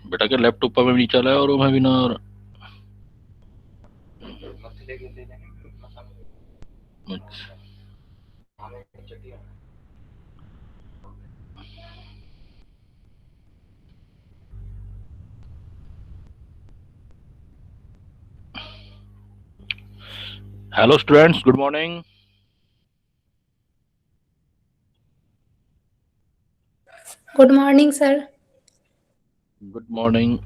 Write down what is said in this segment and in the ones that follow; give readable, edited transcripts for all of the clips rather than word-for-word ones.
बेटा के लैपटॉप पर नहीं चला है और मैं बिना और hello students, good morning. Good morning sir. Good morning.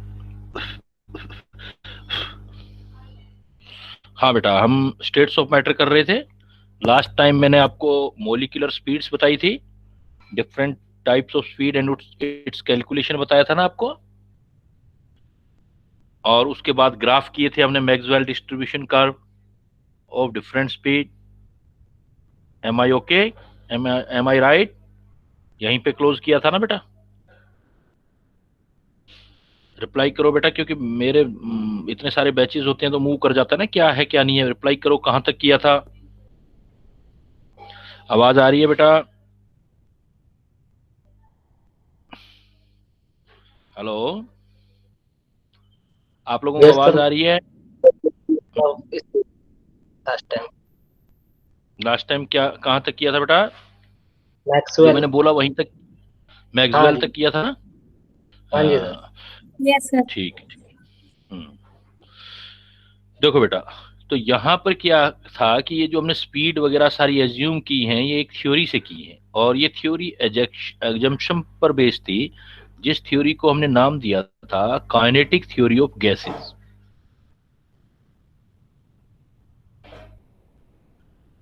हाँ बेटा, हम स्टेट्स ऑफ मैटर कर रहे थे। लास्ट टाइम मैंने आपको मोलिकुलर स्पीड्स बताई थी, different types of speed and it's calculation बताया था ना आपको। और उसके बाद ग्राफ किए थे हमने Maxwell distribution curve of different speed. Am I okay? Am I right? यहीं पे क्लोज किया था ना बेटा? रिप्लाई करो बेटा, क्योंकि मेरे इतने सारे बैचेस होते हैं तो मूव कर जाता है ना, क्या है क्या नहीं है। रिप्लाई करो, कहां तक किया था? आवाज आ रही है बेटा? हेलो, आप लोगों को यस आवाज सर। आ रही है? लास्ट टाइम लास्ट टाइम क्या कहां तक किया था बेटा? जो मैक्सवेल। मैंने बोला वहीं तक, हाँ मैक्सवेल जी। तक किया था ना? हाँ जी सर। हाँ, यस सर। ठीक ठीक। हम्म, देखो बेटा, तो यहाँ पर क्या था कि ये जो हमने स्पीड वगैरह सारी एज्यूम की हैं, ये एक थ्योरी से की है, और ये थ्योरी एजम्पशन पर बेस्ड थी, जिस थ्योरी को हमने नाम दिया था काइनेटिक थ्योरी ऑफ गैसेस।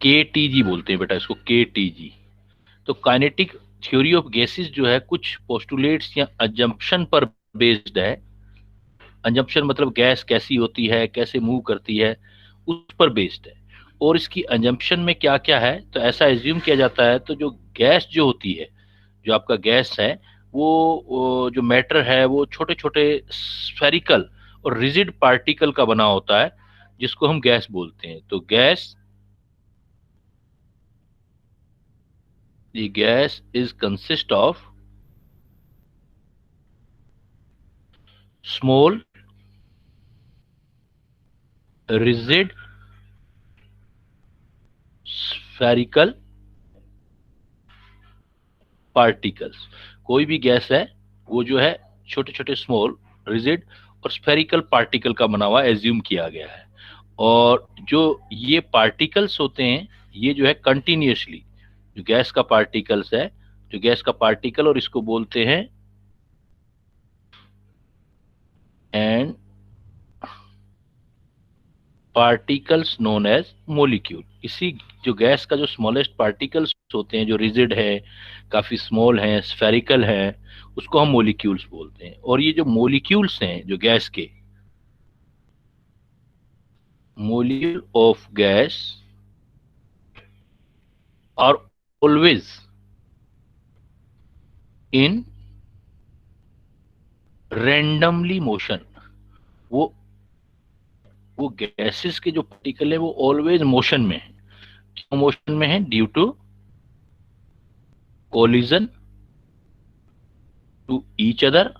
के टी जी बोलते हैं बेटा इसको, के टी जी। तो काइनेटिक थ्योरी ऑफ गैसेस जो है कुछ पोस्टुलेट्स या अजम्पशन पर बेस्ड है। अजम्पशन मतलब गैस कैसी होती है, कैसे मूव करती है, उस पर बेस्ड है। और इसकी अजम्पशन में क्या क्या है, तो ऐसा एज्यूम किया जाता है, तो जो गैस जो होती है, जो आपका गैस है, वो जो मैटर है वो छोटे छोटे स्फेरिकल और रिजिड पार्टिकल का बना होता है, जिसको हम गैस बोलते हैं। तो gas, the gas is consist of small rigid spherical particles। कोई भी गैस है वो जो है छोटे छोटे स्मॉल रिजिड और स्फेरिकल पार्टिकल का बना हुआ एज्यूम किया गया है। और जो ये पार्टिकल्स होते हैं, ये जो है कंटिन्यूसली, जो गैस का पार्टिकल्स है, जो गैस का पार्टिकल, और इसको बोलते हैं and particles known as molecule. इसी जो गैस का जो स्मॉलेस्ट पार्टिकल्स होते हैं, जो रिजिड है, काफी स्मॉल हैं, स्फेरिकल हैं, उसको हम मोलिक्यूल्स बोलते हैं। और ये जो मोलिक्यूल्स हैं जो गैस के, molecule of gas are always in randomly motion. वो वो गैसेस के जो पार्टिकल है वो ऑलवेज मोशन में है। क्यों मोशन में है? Due to collision to each other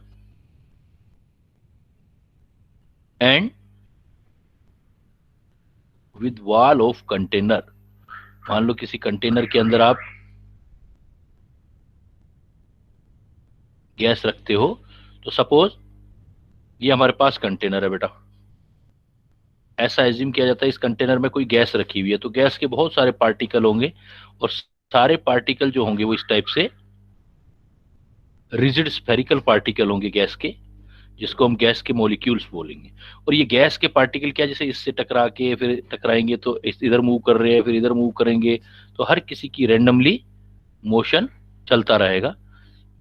and with wall of container. मान लो किसी कंटेनर के अंदर आप गैस रखते हो, तो सपोज ये हमारे पास कंटेनर है बेटा, ऐसा एज्यूम किया जाता है इस कंटेनर में कोई गैस रखी हुई है, तो गैस के बहुत सारे पार्टिकल होंगे, और सारे पार्टिकल जो होंगे वो इस टाइप से रिजिड स्फेरिकल पार्टिकल होंगे गैस के, जिसको हम गैस के मॉलिक्यूल्स बोलेंगे। और ये गैस के पार्टिकल क्या, जैसे इससे टकरा के फिर टकराएंगे तो इधर मूव कर रहे हैं, फिर इधर मूव करेंगे, तो हर किसी की रैंडमली मोशन चलता रहेगा,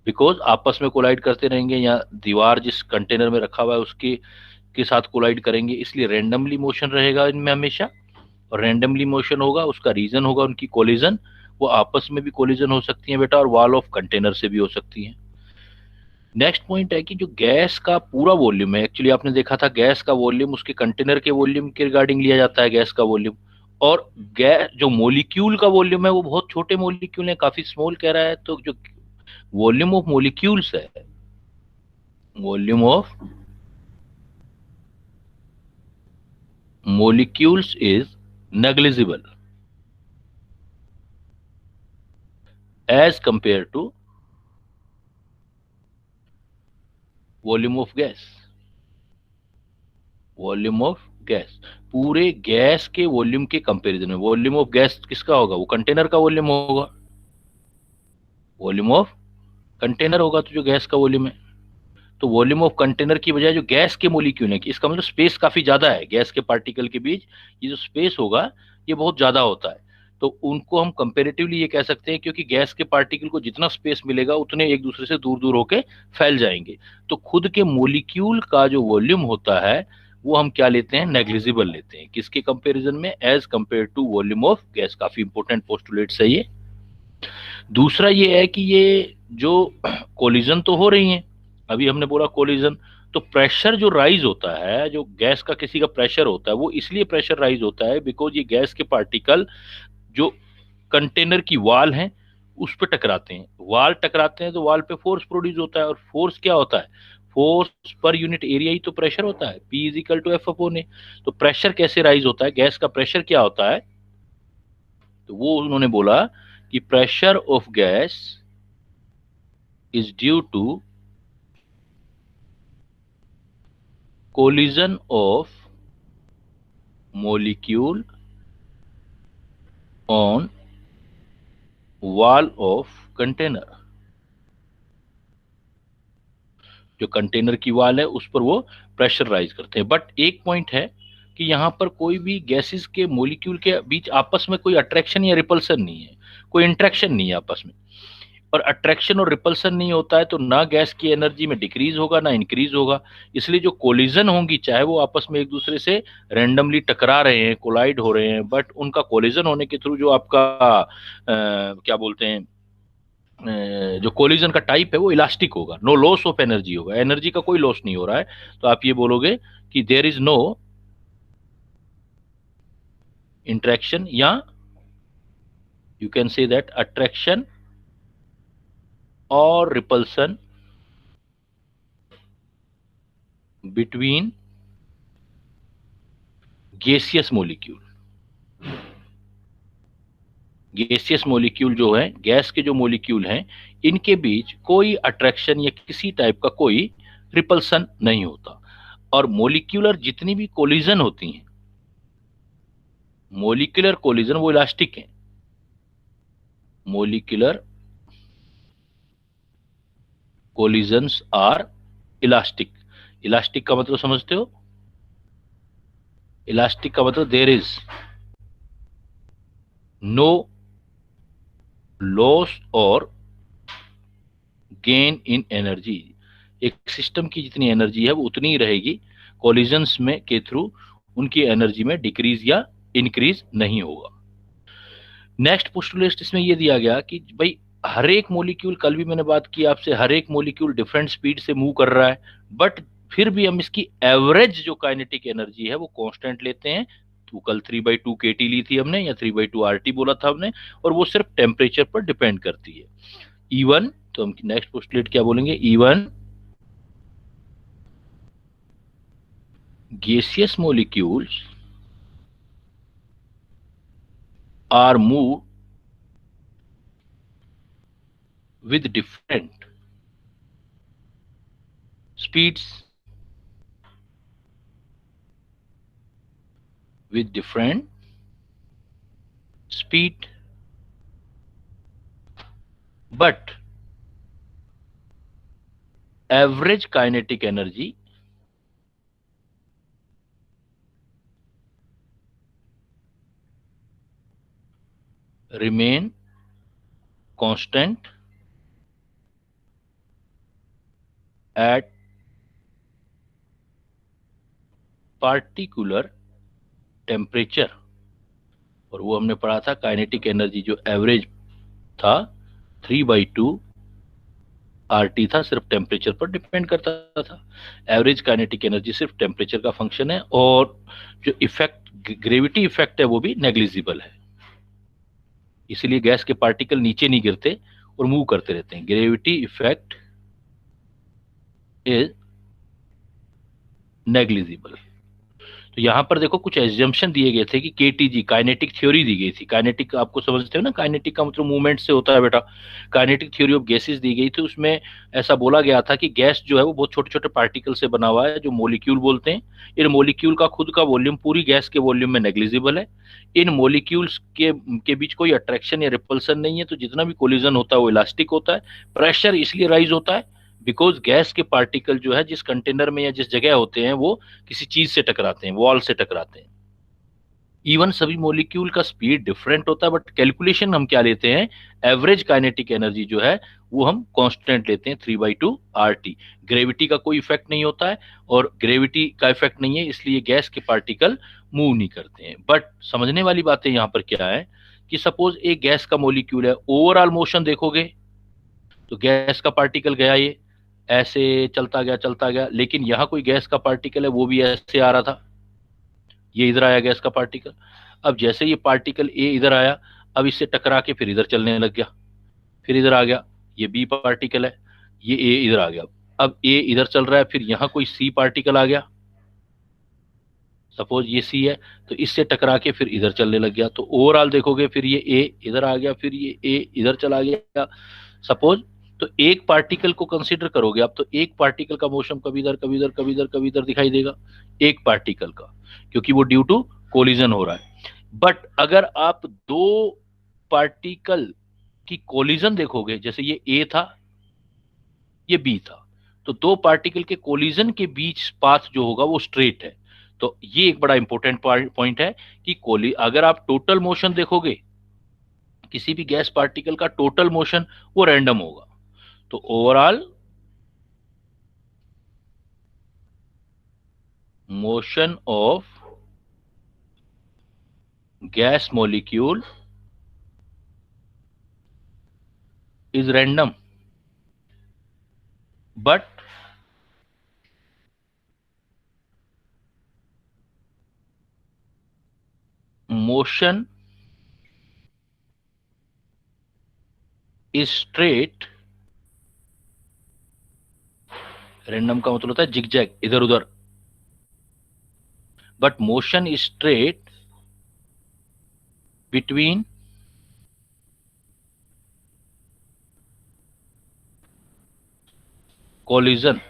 बिकॉज आपस में कोलाइड करते रहेंगे, या दीवार जिस कंटेनर में रखा हुआ है उसके के साथ कोलाइड करेंगे, इसलिए रैंडमली मोशन रहेगा इनमें हमेशा। और रैंडमली मोशन होगा, उसका रीजन होगा उनकी कोलिजन। वो आपस में भी कोलिजन हो सकती है बेटा, और वॉल ऑफ कंटेनर से भी हो सकती है। नेक्स्ट पॉइंट है कि जो गैस का पूरा वॉल्यूम है, एक्चुअली आपने देखा था गैस का वॉल्यूम उसके कंटेनर के वॉल्यूम के रिगार्डिंग लिया जाता है, गैस का वॉल्यूम। और गैस जो मोलिक्यूल का वॉल्यूम है वो बहुत छोटे मोलिक्यूल है, काफी स्मॉल कह रहा है, तो जो वॉल्यूम ऑफ मॉलिक्यूल्स है, volume of molecules is negligible as compared to volume of gas, volume of gas, पूरे गैस के वॉल्यूम के कंपैरिजन में। वॉल्यूम ऑफ गैस किसका होगा? वो कंटेनर का वॉल्यूम होगा, वॉल्यूम ऑफ कंटेनर होगा तो जो गैस का वॉल्यूम है। तो वॉल्यूम ऑफ कंटेनर की बजाय जो गैस के मोलिक्यूल है, इसका मतलब स्पेस काफी ज्यादा है गैस के पार्टिकल के बीच, ये जो स्पेस होगा ये बहुत ज्यादा होता है। तो उनको हम कंपेरेटिवली ये कह सकते हैं, क्योंकि गैस के पार्टिकल को जितना स्पेस मिलेगा उतने एक दूसरे से दूर दूर होके फैल जाएंगे। तो खुद के मोलिक्यूल का जो वॉल्यूम होता है वो हम क्या लेते हैं? नेग्लिजिबल लेते हैं। किसके कंपेरिजन में? As compare to volume of gas. काफी इंपॉर्टेंट पोस्टुलेट्स है ये। दूसरा ये है कि ये जो कोलिजन तो हो रही है, अभी हमने बोला कोलिजन, तो प्रेशर जो राइज होता है, जो गैस का किसी का प्रेशर होता है, वो इसलिए प्रेशर राइज होता है बिकॉज ये गैस के पार्टिकल जो कंटेनर की वॉल है उस पर टकराते हैं। वॉल टकराते हैं तो वॉल पे फोर्स प्रोड्यूस होता है, और फोर्स क्या होता है? फोर्स पर यूनिट एरिया ही तो प्रेशर होता है, P is equal to F upon A. तो प्रेशर कैसे राइज होता है? गैस का प्रेशर क्या होता है? तो वो उन्होंने बोला कि pressure of gas is due to collision of molecule on wall of container। जो कंटेनर की वॉल है उस पर वो प्रेशर राइज करते हैं। बट एक पॉइंट है कि यहाँ पर कोई भी गैसेस के मोलिक्यूल के बीच आपस में कोई अट्रैक्शन या रिपल्सन नहीं है, कोई इंट्रैक्शन नहीं है आपस में। और अट्रैक्शन और रिपल्सन नहीं होता है तो ना गैस की एनर्जी में डिक्रीज होगा ना इंक्रीज होगा। इसलिए जो कोलिजन होंगी, चाहे वो आपस में एक दूसरे से रैंडमली टकरा रहे हैं, कोलाइड हो रहे हैं, बट उनका कोलिजन होने के थ्रू जो आपका क्या बोलते हैं, जो कोलिजन का टाइप है वो इलास्टिक होगा, नो लॉस ऑफ एनर्जी होगा, एनर्जी का कोई लॉस नहीं हो रहा है। तो आप ये बोलोगे कि देयर इज नो इंट्रैक्शन, या you can say that attraction or repulsion between gaseous molecule। Gaseous molecule जो है, गैस के जो मोलिक्यूल हैं, इनके बीच कोई अट्रैक्शन या किसी टाइप का कोई रिपल्सन नहीं होता। और मोलिक्यूलर जितनी भी कोलिजन होती हैं, मोलिकुलर कोलिजन वो इलास्टिक है। Molecular collisions are elastic. Elastic का मतलब समझते हो? इलास्टिक का मतलब देयर इज नो लॉस और गेन इन एनर्जी। एक सिस्टम की जितनी एनर्जी है वो उतनी ही रहेगी, कोलिजन्स में के थ्रू उनकी एनर्जी में डिक्रीज या इंक्रीज नहीं होगा। नेक्स्ट पोस्टुलेट इसमें ये दिया गया कि भाई हर एक मोलिक्यूल, कल भी मैंने बात की आपसे, हर एक मोलिक्यूल डिफरेंट स्पीड से मूव कर रहा है, बट फिर भी हम इसकी एवरेज जो काइनेटिक एनर्जी है वो कांस्टेंट लेते हैं। तो कल 3/2 kT ली थी हमने, या 3/2 RT बोला था हमने, और वो सिर्फ टेम्परेचर पर डिपेंड करती है। E1, तो हम नेक्स्ट पोस्टुलेट क्या बोलेंगे? E1 gaseous molecules are moved with different speeds, with different speed, but average kinetic energy remain constant at particular temperature. और वो हमने पढ़ा था, काइनेटिक एनर्जी जो एवरेज था 3/2 RT था, सिर्फ टेम्परेचर पर डिपेंड करता था। एवरेज काइनेटिक एनर्जी सिर्फ टेम्परेचर का फंक्शन है, और जो इफेक्ट, ग्रेविटी इफेक्ट है, वो भी नेग्लिजिबल है। इसलिए गैस के पार्टिकल नीचे नहीं गिरते, और मूव करते रहते हैं। Gravity effect is negligible. तो यहां पर देखो कुछ एग्जम्पशन दिए गए थे कि केटीजी काइनेटिक थ्योरी दी गई थी। काइनेटिक आपको समझते हो ना, काइनेटिक का मतलब मूवमेंट से होता है बेटा। काइनेटिक थ्योरी ऑफ गैसेस दी गई थी, उसमें ऐसा बोला गया था कि गैस जो है वो बहुत छोटे छोटे पार्टिकल से बना हुआ है जो मोलिक्यूल बोलते हैं। इन मोलिक्यूल का खुद का वॉल्यूम पूरी गैस के वॉल्यूम में नेग्लिजिबल है। इन मोलिक्यूल्स के बीच कोई अट्रैक्शन या रिपल्सन नहीं है, तो जितना भी कोलिजन होता है वो इलास्टिक होता है। प्रेशर इसलिए राइज होता है बिकॉज गैस के पार्टिकल जो है जिस कंटेनर में या जिस जगह होते हैं वो किसी चीज से टकराते हैं, वॉल से टकराते हैं। इवन सभी मॉलिक्यूल का स्पीड डिफरेंट होता है, बट कैलकुलेशन हम क्या लेते हैं, एवरेज काइनेटिक एनर्जी जो है वो हम कांस्टेंट लेते हैं 3/2 RT। ग्रेविटी का कोई इफेक्ट नहीं होता है, और ग्रेविटी का इफेक्ट नहीं है इसलिए गैस के पार्टिकल मूव नहीं करते हैं। बट समझने वाली बातें यहाँ पर क्या है कि सपोज एक गैस का मॉलिक्यूल है, ओवरऑल मोशन देखोगे तो गैस का पार्टिकल गया, ये ऐसे चलता गया, लेकिन यहाँ कोई गैस का पार्टिकल है वो भी ऐसे आ रहा था, ये इधर आया गैस का पार्टिकल। अब जैसे ये पार्टिकल ए इधर आया, अब इससे टकरा के फिर इधर चलने लग गया, फिर इधर आ गया, ये बी पार्टिकल है, ये ए इधर आ गया। अब ए इधर चल रहा है, फिर यहाँ कोई सी पार्टिकल आ गया, सपोज ये सी है, तो इससे टकरा के फिर इधर चलने लग गया। तो ओवरऑल देखोगे फिर ये ए इधर आ गया, फिर ये ए इधर चला गया सपोज। तो एक पार्टिकल को कंसीडर करोगे आप, तो एक पार्टिकल का मोशन कभी इधर कभी इधर कभी इधर कभी इधर दिखाई देगा, एक पार्टिकल का, क्योंकि वो ड्यू टू कोलिजन हो रहा है। बट अगर आप दो पार्टिकल की कोलिजन देखोगे, जैसे ये ए था ये बी था, तो दो पार्टिकल के कोलिजन के बीच पाथ जो होगा वो स्ट्रेट है। तो ये एक बड़ा इंपॉर्टेंट पॉइंट है कि अगर आप टोटल मोशन देखोगे किसी भी गैस पार्टिकल का, टोटल मोशन वो रैंडम होगा। तो overall motion of gas molecule is random, but motion is straight। Random का मतलब होता है जिगजैग, इधर उधर, but motion is straight between collision.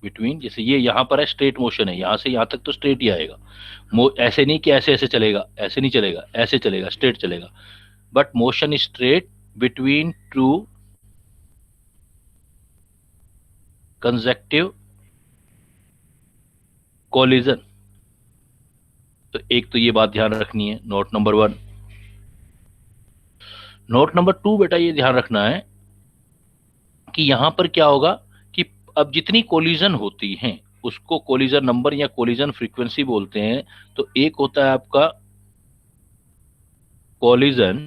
Between, जैसे ये यहां पर है स्ट्रेट मोशन है, यहां से यहां तक तो स्ट्रेट ही आएगा, ऐसे नहीं कि ऐसे ऐसे चलेगा, ऐसे नहीं चलेगा, ऐसे चलेगा, स्ट्रेट चलेगा। But motion is straight between two consecutive collision. तो एक तो ये बात ध्यान रखनी है, नोट नंबर 1। नोट नंबर 2 बेटा ये ध्यान रखना है कि यहां पर क्या होगा कि अब जितनी कोलिजन होती हैं उसको कोलिजन नंबर या कोलिजन फ्रीक्वेंसी बोलते हैं। तो एक होता है आपका कोलिजन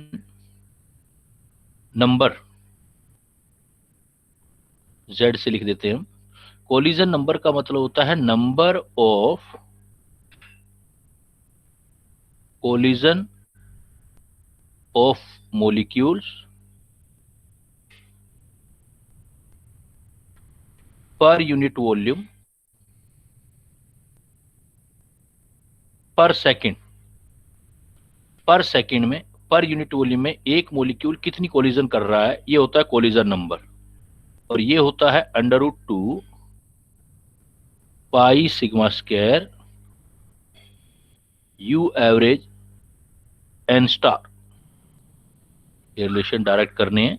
नंबर, जेड से लिख देते हैं हम। कोलिजन नंबर का मतलब होता है number of collision of molecules per unit volume पर सेकंड। पर सेकंड में, पर यूनिट वॉल्यूम में एक मोलिक्यूल कितनी कोलिजन कर रहा है, ये होता है कोलिजन नंबर। और ये होता है √2 pi sigma square you average N star. ये रिलेशन डायरेक्ट करने हैं।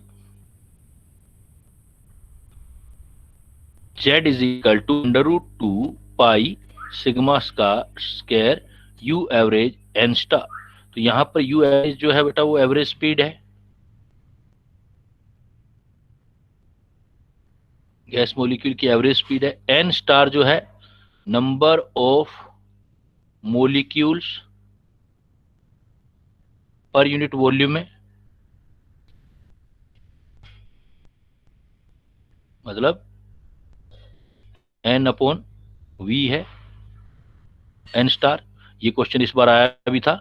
Z is equal to √2 pi sigma square you average N star. तो यहां पर यू एवरेज जो है बेटा वो एवरेज स्पीड है, गैस मॉलिक्यूल की एवरेज स्पीड है। एन स्टार जो है number of molecules per unit volume में, मतलब N/V है एन स्टार। ये क्वेश्चन इस बार आया भी था,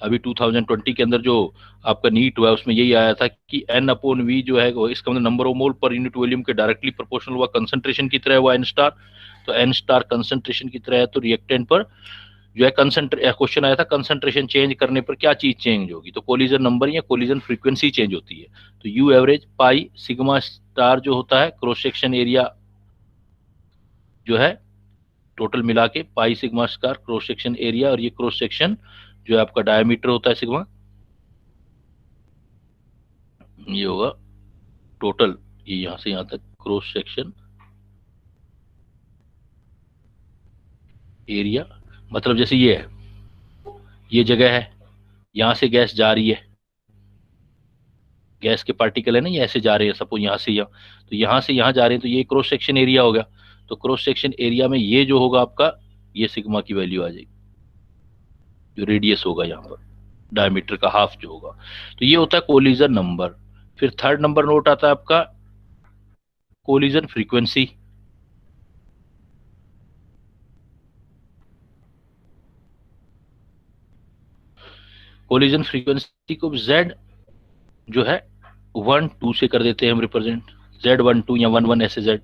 अभी 2020 के अंदर जो आपका नीट हुआ है उसमें यही आया था कि N/V जो है वो इसका मतलब नंबर ऑफ मोल पर यूनिट वॉल्यूम के डायरेक्टली प्रोपोर्शनल हुआ, कंसंट्रेशन की तरह हुआ N स्टार, तो N स्टार कंसंट्रेशन की तरह है, तो रिएक्टेंट पर जो है क्वेश्चन आया था कंसंट्रेशन चेंज करने पर क्या चीज चेंज होगी, तो कोलिजन नंबर या कोलिजन फ्रीक्वेंसी चेंज होती है। तो you average pi sigma star जो होता है क्रॉस सेक्शन एरिया जो है टोटल मिला के pi sigma star cross section area, और ये क्रॉस सेक्शन जो है आपका डायमीटर होता है सिग्मा, ये होगा टोटल, ये यहां से यहां तक क्रॉस सेक्शन एरिया, मतलब जैसे ये है, ये जगह है, यहां से गैस जा रही है, गैस के पार्टिकल है ना, ये ऐसे जा रहे हैं सपोज यहां से यहाँ, तो यहां से यहां जा रहे हैं, तो ये क्रॉस सेक्शन एरिया हो गया। तो क्रॉस सेक्शन एरिया में ये जो होगा आपका, ये सिग्मा की वैल्यू आ जाएगी, जो रेडियस होगा यहाँ पर डायमीटर का हाफ जो होगा, तो ये होता है कोलिजन नंबर। फिर थर्ड नंबर नोट आता है आपका कोलिजन फ्रीक्वेंसी। कोलिजन फ्रीक्वेंसी को Z जो है 1-2 से कर देते हैं हम रिप्रेजेंट, Z12 या 11 ऐसे Z।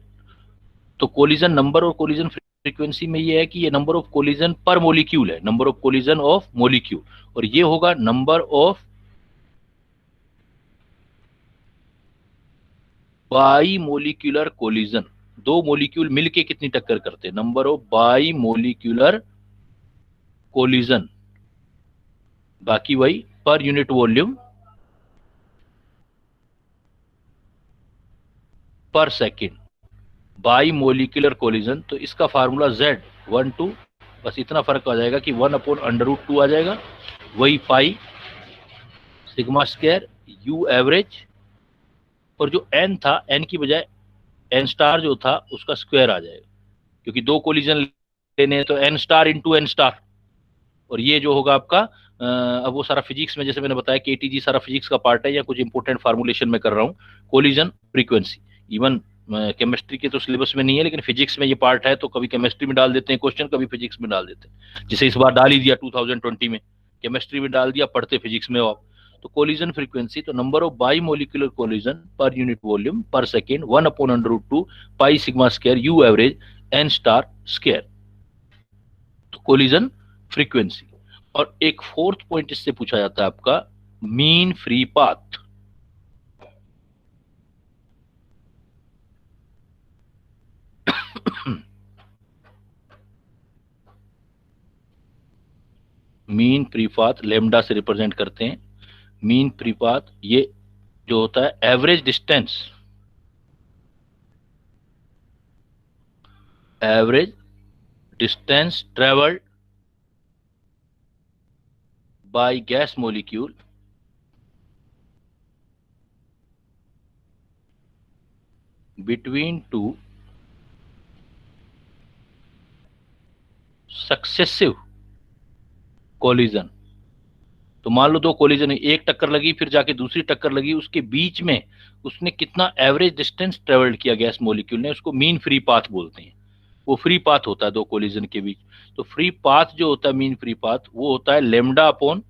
तो कोलिजन नंबर और कोलिजन फ्रीक्वेंसी में ये है कि ये नंबर ऑफ कोलिजन पर मोलिक्यूल है, number of collision of molecule, और ये होगा number of by molecular collision, दो मोलिक्यूल मिलके कितनी टक्कर करते हैं, number of by molecular collision, बाकी वही पर unit volume per second, by molecular collision. तो इसका फार्मूला Z12, बस इतना फर्क आ जाएगा कि 1/√2 आ जाएगा, वही पाई सिग्मा स्क्वायर यू एवरेज, और जो N था N की बजाय N स्टार जो था उसका स्क्वायर आ जाएगा, क्योंकि दो कोलिजन लेने हैं तो N star into N star, और ये जो होगा आपका अब वो सारा फिजिक्स में, जैसे मैंने बताया KTG सारा फिजिक्स का पार्ट है, या कुछ इंपॉर्टेंट फार्मुलेशन में कर रहा हूँ, कोलिजन फ्रीक्वेंसी इवन केमिस्ट्री के तो सिलेबस में नहीं है, लेकिन फिजिक्स में ये पार्ट है, तो कभी केमिस्ट्री में डाल देते हैं क्वेश्चन, कभी फिजिक्स में डाल देते हैं, जिसे इस बार डाल ही दिया 2020 में, केमिस्ट्री में डाल दिया, पढ़ते फिजिक्स में हो आप। तो कोलिजन फ्रीक्वेंसी, तो number of bimolecular collision per unit volume per second 1/√2 pi sigma square you average N star square, तो कोलिजन फ्रीक्वेंसी। और एक फोर्थ पॉइंट इससे पूछा जाता है आपका mean free path. Mean free path lambda से रिप्रेजेंट करते हैं। मीन फ्री पाथ ये जो होता है average distance, average distance travelled by gas molecule between two successive collision. तो मान लो दो कोलिजन, एक टक्कर लगी फिर जाके दूसरी टक्कर लगी, उसके बीच में उसने कितना एवरेज डिस्टेंस ट्रेवल्ड किया गैस मोलिक्यूल ने, उसको मीन फ्री पाथ बोलते हैं। वो फ्री पाथ होता है दो कोलिजन के बीच। तो फ्री पाथ जो होता है मीन फ्री पाथ, वो होता है lambda upon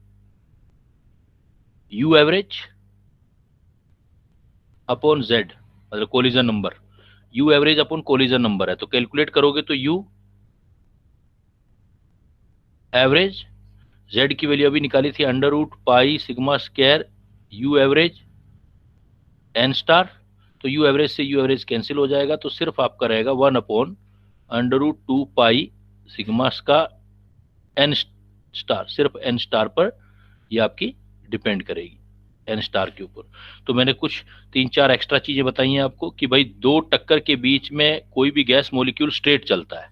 u average upon Z, मतलब collision number, u average upon collision number है, तो कैलकुलेट करोगे तो यू एवरेज, जेड की वैल्यू अभी निकाली थी √पाई sigma square you average N star, तो यू एवरेज से यू एवरेज कैंसिल हो जाएगा, तो सिर्फ आपका रहेगा 1/√2 पाई सिग्मा का एन स्टार, सिर्फ एन स्टार पर ये आपकी डिपेंड करेगी, एन स्टार के ऊपर। तो मैंने कुछ 3-4 एक्स्ट्रा चीजें बताई हैं आपको कि भाई दो टक्कर के बीच में कोई भी गैस मॉलिक्यूल स्ट्रेट चलता है,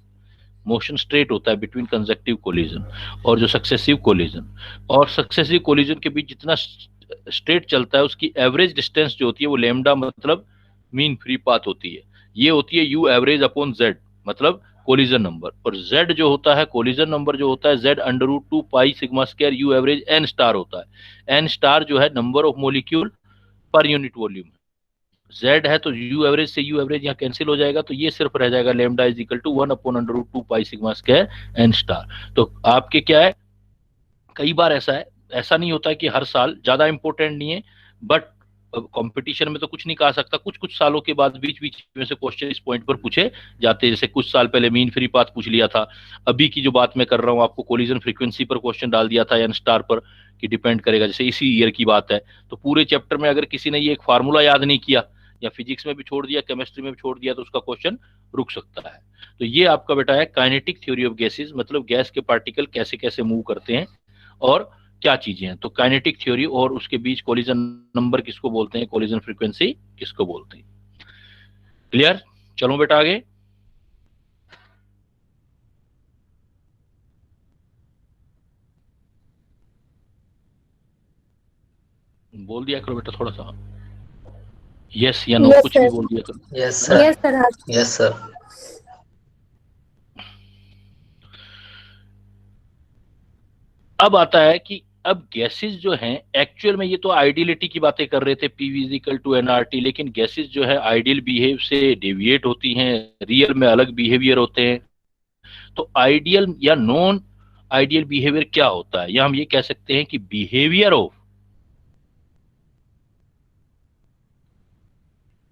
मोशन स्ट्रेट होता है बिटवीन कंसेक्टिव कोलिजन और जो सक्सेसिव कोलिजन, और सक्सेसिव कोलिजन के बीच जितना स्ट्रेट चलता है उसकी एवरेज डिस्टेंस जो होती है वो लेमडा मतलब मीन फ्री पाथ होती है, ये होती है यू एवरेज अपॉन जेड मतलब कोलिजन नंबर, और जेड जो होता है कोलिजन नंबर जो होता है Z√2 pi sigma square you average N star होता है। एन स्टार जो है number of molecule per unit volume, Z है तो यू एवरेज से यू एवरेज यहाँ कैंसिल हो जाएगा, तो ये सिर्फ रह जाएगा lambda is equal to 1/√2 pi sigma square N star. तो आपके क्या है, कई बार ऐसा है ऐसा नहीं होता कि हर साल, ज्यादा इंपॉर्टेंट नहीं है, बट कंपटीशन में तो कुछ नहीं कहा सकता, कुछ कुछ सालों के बाद बीच बीच में से क्वेश्चन इस पॉइंट पर पूछे जाते हैं। जैसे कुछ साल पहले मीन फ्री पाथ पूछ लिया था, अभी की जो बात मैं कर रहा हूँ आपको कोलिजन फ्रीक्वेंसी पर क्वेश्चन डाल दिया था एन स्टार पर, कि डिपेंड करेगा, जैसे इसी ईयर की बात है। तो पूरे चैप्टर में अगर किसी ने ये एक फार्मूला याद नहीं किया, या फिजिक्स में भी छोड़ दिया, केमिस्ट्री में भी छोड़ दिया, तो उसका क्वेश्चन रुक सकता है। तो ये आपका बेटा है काइनेटिक थ्योरी ऑफ गैसेस, मतलब गैस के पार्टिकल कैसे कैसे मूव करते हैं और क्या चीजें हैं। तो काइनेटिक थ्योरी और उसके बीच कोलिजन नंबर किसको बोलते हैं, कोलिजन फ्रीक्वेंसी किसको बोलते हैं। क्लियर? चलो बेटा आगे। बोल दिया करो बेटा थोड़ा सा, यस या नो, Yes, कुछ भी sir. बोल दिया करो। Yes, है ना? sir. Yes, sir. Yes, sir. अब आता है कि अब गैसेस जो हैं एक्चुअल में, ये तो आइडियलिटी की बातें कर रहे थे, पीवी इजिकल टू एनआरटी, लेकिन गैसेस जो है आइडियल बिहेव से डेविएट होती हैं, रियल में अलग बिहेवियर होते हैं। तो आइडियल या नॉन आइडियल बिहेवियर क्या होता है, या हम ये कह सकते हैं कि बिहेवियर ऑफ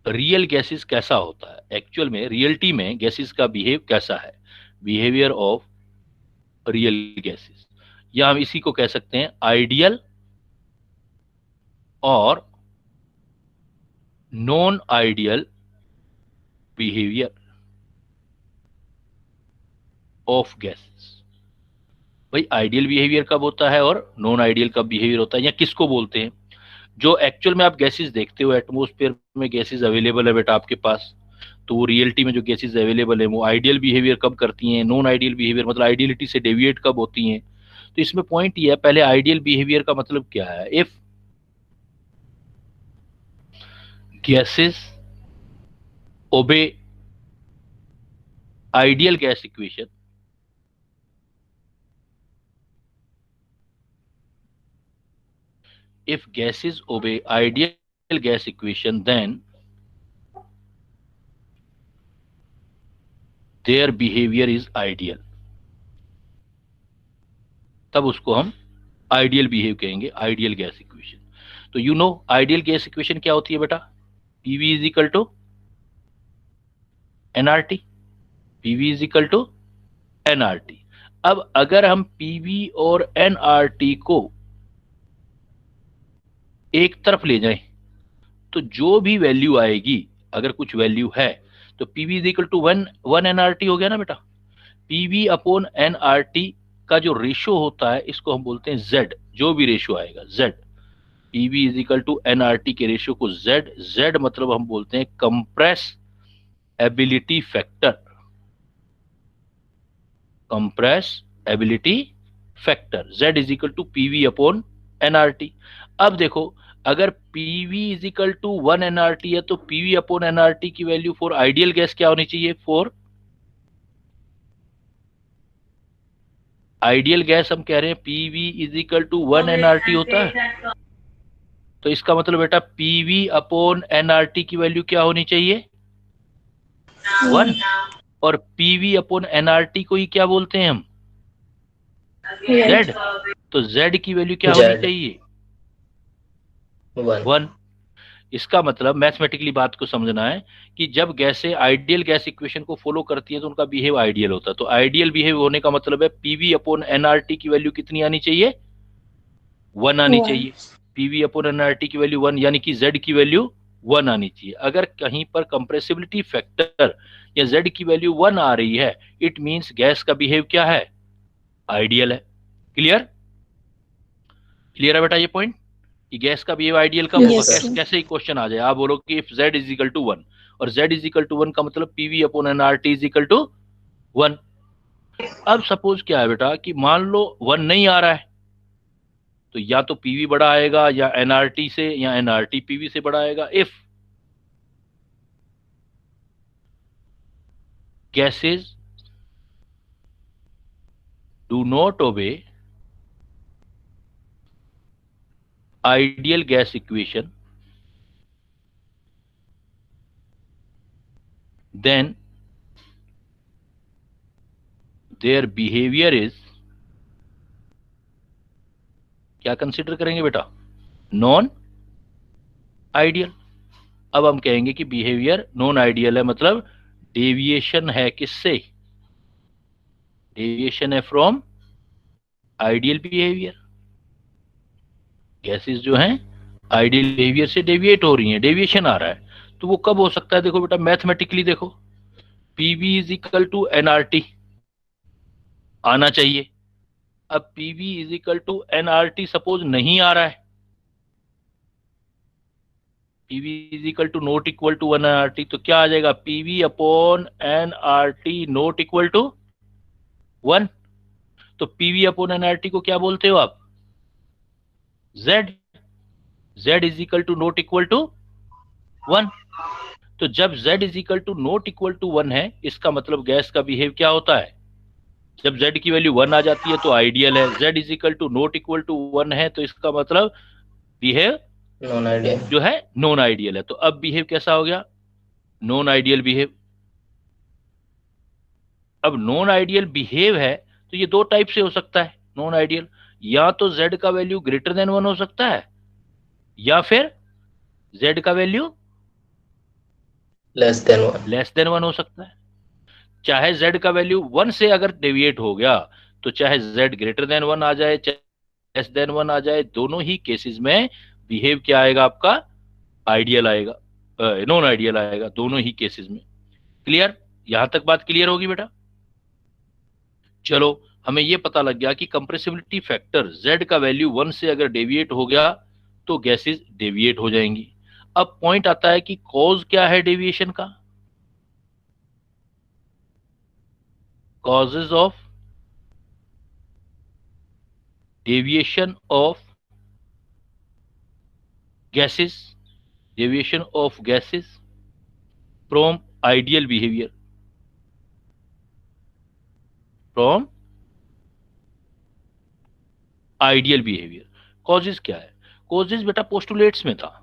रियल गैसेस कैसा होता है, एक्चुअल में रियलिटी में गैसेस का बिहेव कैसा है, बिहेवियर ऑफ रियल गैसेस, या हम इसी को कह सकते हैं आइडियल और non ideal behaviour of gases. भाई आइडियल बिहेवियर कब होता है और नॉन आइडियल कब बिहेवियर होता है, या किसको बोलते हैं। जो एक्चुअल में आप गैसेस देखते हो, एटमोस्फेयर में गैसेस अवेलेबल है बेटा आपके पास, तो वो रियलिटी में जो गैसेस अवेलेबल है वो आइडियल बिहेवियर कब करती हैं, नॉन आइडियल बिहेवियर मतलब आइडियलिटी से डेविएट कब होती हैं। तो इसमें पॉइंट ये है, पहले आइडियल बिहेवियर का मतलब क्या है, if gases obey ideal gas equation, if gases obey ideal gas equation then their behavior is ideal, तब उसको हम आइडियल बिहेव कहेंगे, आइडियल गैस इक्वेशन। तो you know ideal gas equation क्या होती है बेटा, PV is equal to NRT, PV is equal to NRT. अब अगर हम पीवी और एनआरटी को एक तरफ ले जाएं, तो जो भी वैल्यू आएगी, अगर कुछ वैल्यू है, तो PV is equal to one NRT हो गया ना बेटा। पीवी अपॉन एनआरटी का जो रेशियो होता है, इसको हम बोलते हैं जेड, जो भी रेशियो आएगा Z, PV is equal to NRT के रेशियो को जेड, जेड मतलब हम बोलते हैं compressibility factor, compressibility factor, Z is equal to PV upon NRT. अब देखो, अगर PV is equal to 1 NRT है, तो पीवी अपॉन एनआरटी की वैल्यू फॉर आइडियल गैस क्या होनी चाहिए, फॉर आइडियल गैस हम कह रहे हैं PV is equal to 1 NRT होता है। तो इसका मतलब बेटा पीवी अपॉन एनआरटी की वैल्यू क्या होनी चाहिए, 1, और पीवी अपॉन एनआरटी को ही क्या बोलते हैं हम, जेड। तो जेड की वैल्यू क्या होनी Z. चाहिए, 1. 1। इसका मतलब मैथमेटिकली बात को समझना है कि जब गैसें आइडियल गैस इक्वेशन को फॉलो करती है तो उनका बिहेव आइडियल होता है। तो आइडियल बिहेव होने का मतलब है पीवी अपॉन एनआरटी की वैल्यू कितनी आनी चाहिए, 1 आनी चाहिए। पीवी अपॉन एनआरटी की वैल्यू 1, यानी कि जेड की वैल्यू 1 आनी चाहिए। अगर कहीं पर कंप्रेसिबिलिटी फैक्टर या जेड की वैल्यू 1 आ रही है, इट मींस गैस का बिहेव क्या है, आइडियल है। क्लियर? क्लियर है बेटा ये पॉइंट, कि गैस का बिहेव आइडियल कब होगा, कैसे ही क्वेश्चन आ जाए, आप बोलो कि if z is equal to 1, और z इज इक्वल टू 1 का मतलब PV upon NRT is equal to 1। अब सपोज क्या है बेटा कि मान लो 1 नहीं आ रहा है, तो या तो पीवी बड़ा आएगा या एनआरटी से, या एनआरटी पीवी से बड़ा आएगा। If gases do not obey ideal gas equation, then their behavior is क्या कंसीडर करेंगे बेटा? Non ideal. अब हम कहेंगे कि बिहेवियर नॉन आइडियल है, मतलब डेविएशन है किससे? डेविएशन है फ्रॉम आइडियल बिहेवियर। गैसेस जो हैं आइडियल बिहेवियर से डेविएट हो रही हैं, डेविएशन आ रहा है। तो वो कब हो सकता है? देखो बेटा मैथमेटिकली देखो, PV is equal to NRT आना चाहिए। अब PV is equal to NRT suppose नहीं आ रहा है, PV is equal to not equal to one NRT, तो क्या आ जाएगा? PV upon NRT not equal to one. तो पीवी अपॉन एनआरटी को क्या बोलते हो आप? Z. Z is equal to not equal to one. तो जब z is equal to not equal to one है, इसका मतलब गैस का बिहेव क्या होता है? जब z की वैल्यू वन आ जाती है तो आइडियल है, z is equal to not equal to one है तो इसका मतलब बिहेव नॉन आइडियल जो है नॉन आइडियल है। तो अब बिहेव कैसा हो गया? Non ideal behave. अब नॉन आइडियल बिहेव है तो ये दो टाइप से हो सकता है नॉन आइडियल, या तो z का वैल्यू ग्रेटर देन वन हो सकता है, या फिर z का वैल्यू लेस देन वन हो सकता है। चाहे z का वैल्यू वन से अगर डेविएट हो गया तो चाहे z ग्रेटर देन वन आ जाए चाहे लेस देन वन आ जाए, दोनों ही केसेस में बिहेव क्या आएगा आपका? आइडियल आएगा, नॉन आइडियल आएगा, दोनों ही केसेस में। क्लियर? यहां तक बात क्लियर होगी बेटा? चलो, हमें यह पता लग गया कि कंप्रेसिबिलिटी फैक्टर z का वैल्यू वन से अगर डेविएट हो गया तो गैसेस डेविएट हो जाएंगी। अब पॉइंट आता है कि कॉज क्या है डेविएशन का? causes of deviation of gases, deviation of gases from ideal behavior, from ideal behavior। causes क्या है? causes बेटा पोस्टुलेट्स में था।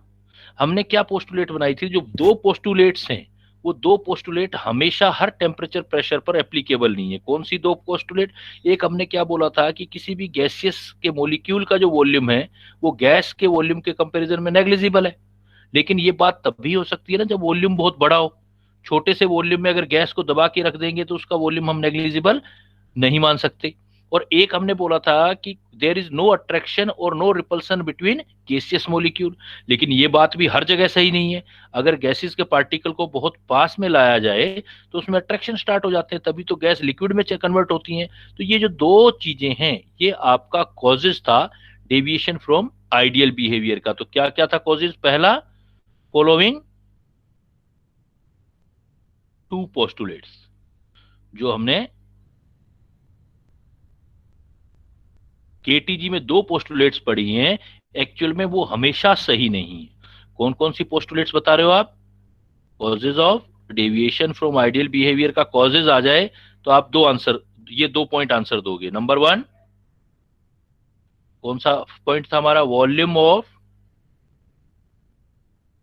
हमने क्या पोस्टुलेट बनाई थी? जो दो पोस्टुलेट्स हैं वो दो पोस्टुलेट हमेशा हर टेम्परेचर प्रेशर पर एप्लीकेबल नहीं है। कौन सी दो पोस्टुलेट? एक हमने क्या बोला था कि किसी भी गैसियस के मॉलिक्यूल का जो वॉल्यूम है वो गैस के वॉल्यूम के कंपैरिजन में नेग्लिजिबल है। लेकिन ये बात तब भी हो सकती है ना जब वॉल्यूम बहुत बड़ा हो। छोटे से वॉल्यूम में अगर गैस को दबा के रख देंगे तो उसका वॉल्यूम हम नेग्लिजिबल नहीं मान सकते। और एक हमने बोला था कि देयर इज नो अट्रैक्शन और no repulsion between gaseous molecule. लेकिन ये बात भी हर जगह सही नहीं है। अगर गैसेस के पार्टिकल को बहुत पास में लाया जाए तो उसमें अट्रैक्शन स्टार्ट हो जाते हैं, तभी तो गैस लिक्विड में कन्वर्ट होती हैं। तो ये जो दो चीजें हैं ये आपका कॉजेज था डेविएशन फ्रॉम आइडियल बिहेवियर का। तो क्या क्या था कॉजेज? पहला, फॉलोइंग टू पोस्टुलेट्स, जो हमने केटीजी में दो पोस्टुलेट्स पढ़ी हैं, एक्चुअल में वो हमेशा सही नहीं है। कौन कौन सी पोस्टुलेट्स बता रहे हो आप? Causes of deviation from ideal behaviour का कॉजेज आ जाए तो आप दो आंसर, ये दो पॉइंट आंसर दोगे। नंबर वन, कौन सा पॉइंट था हमारा? Volume of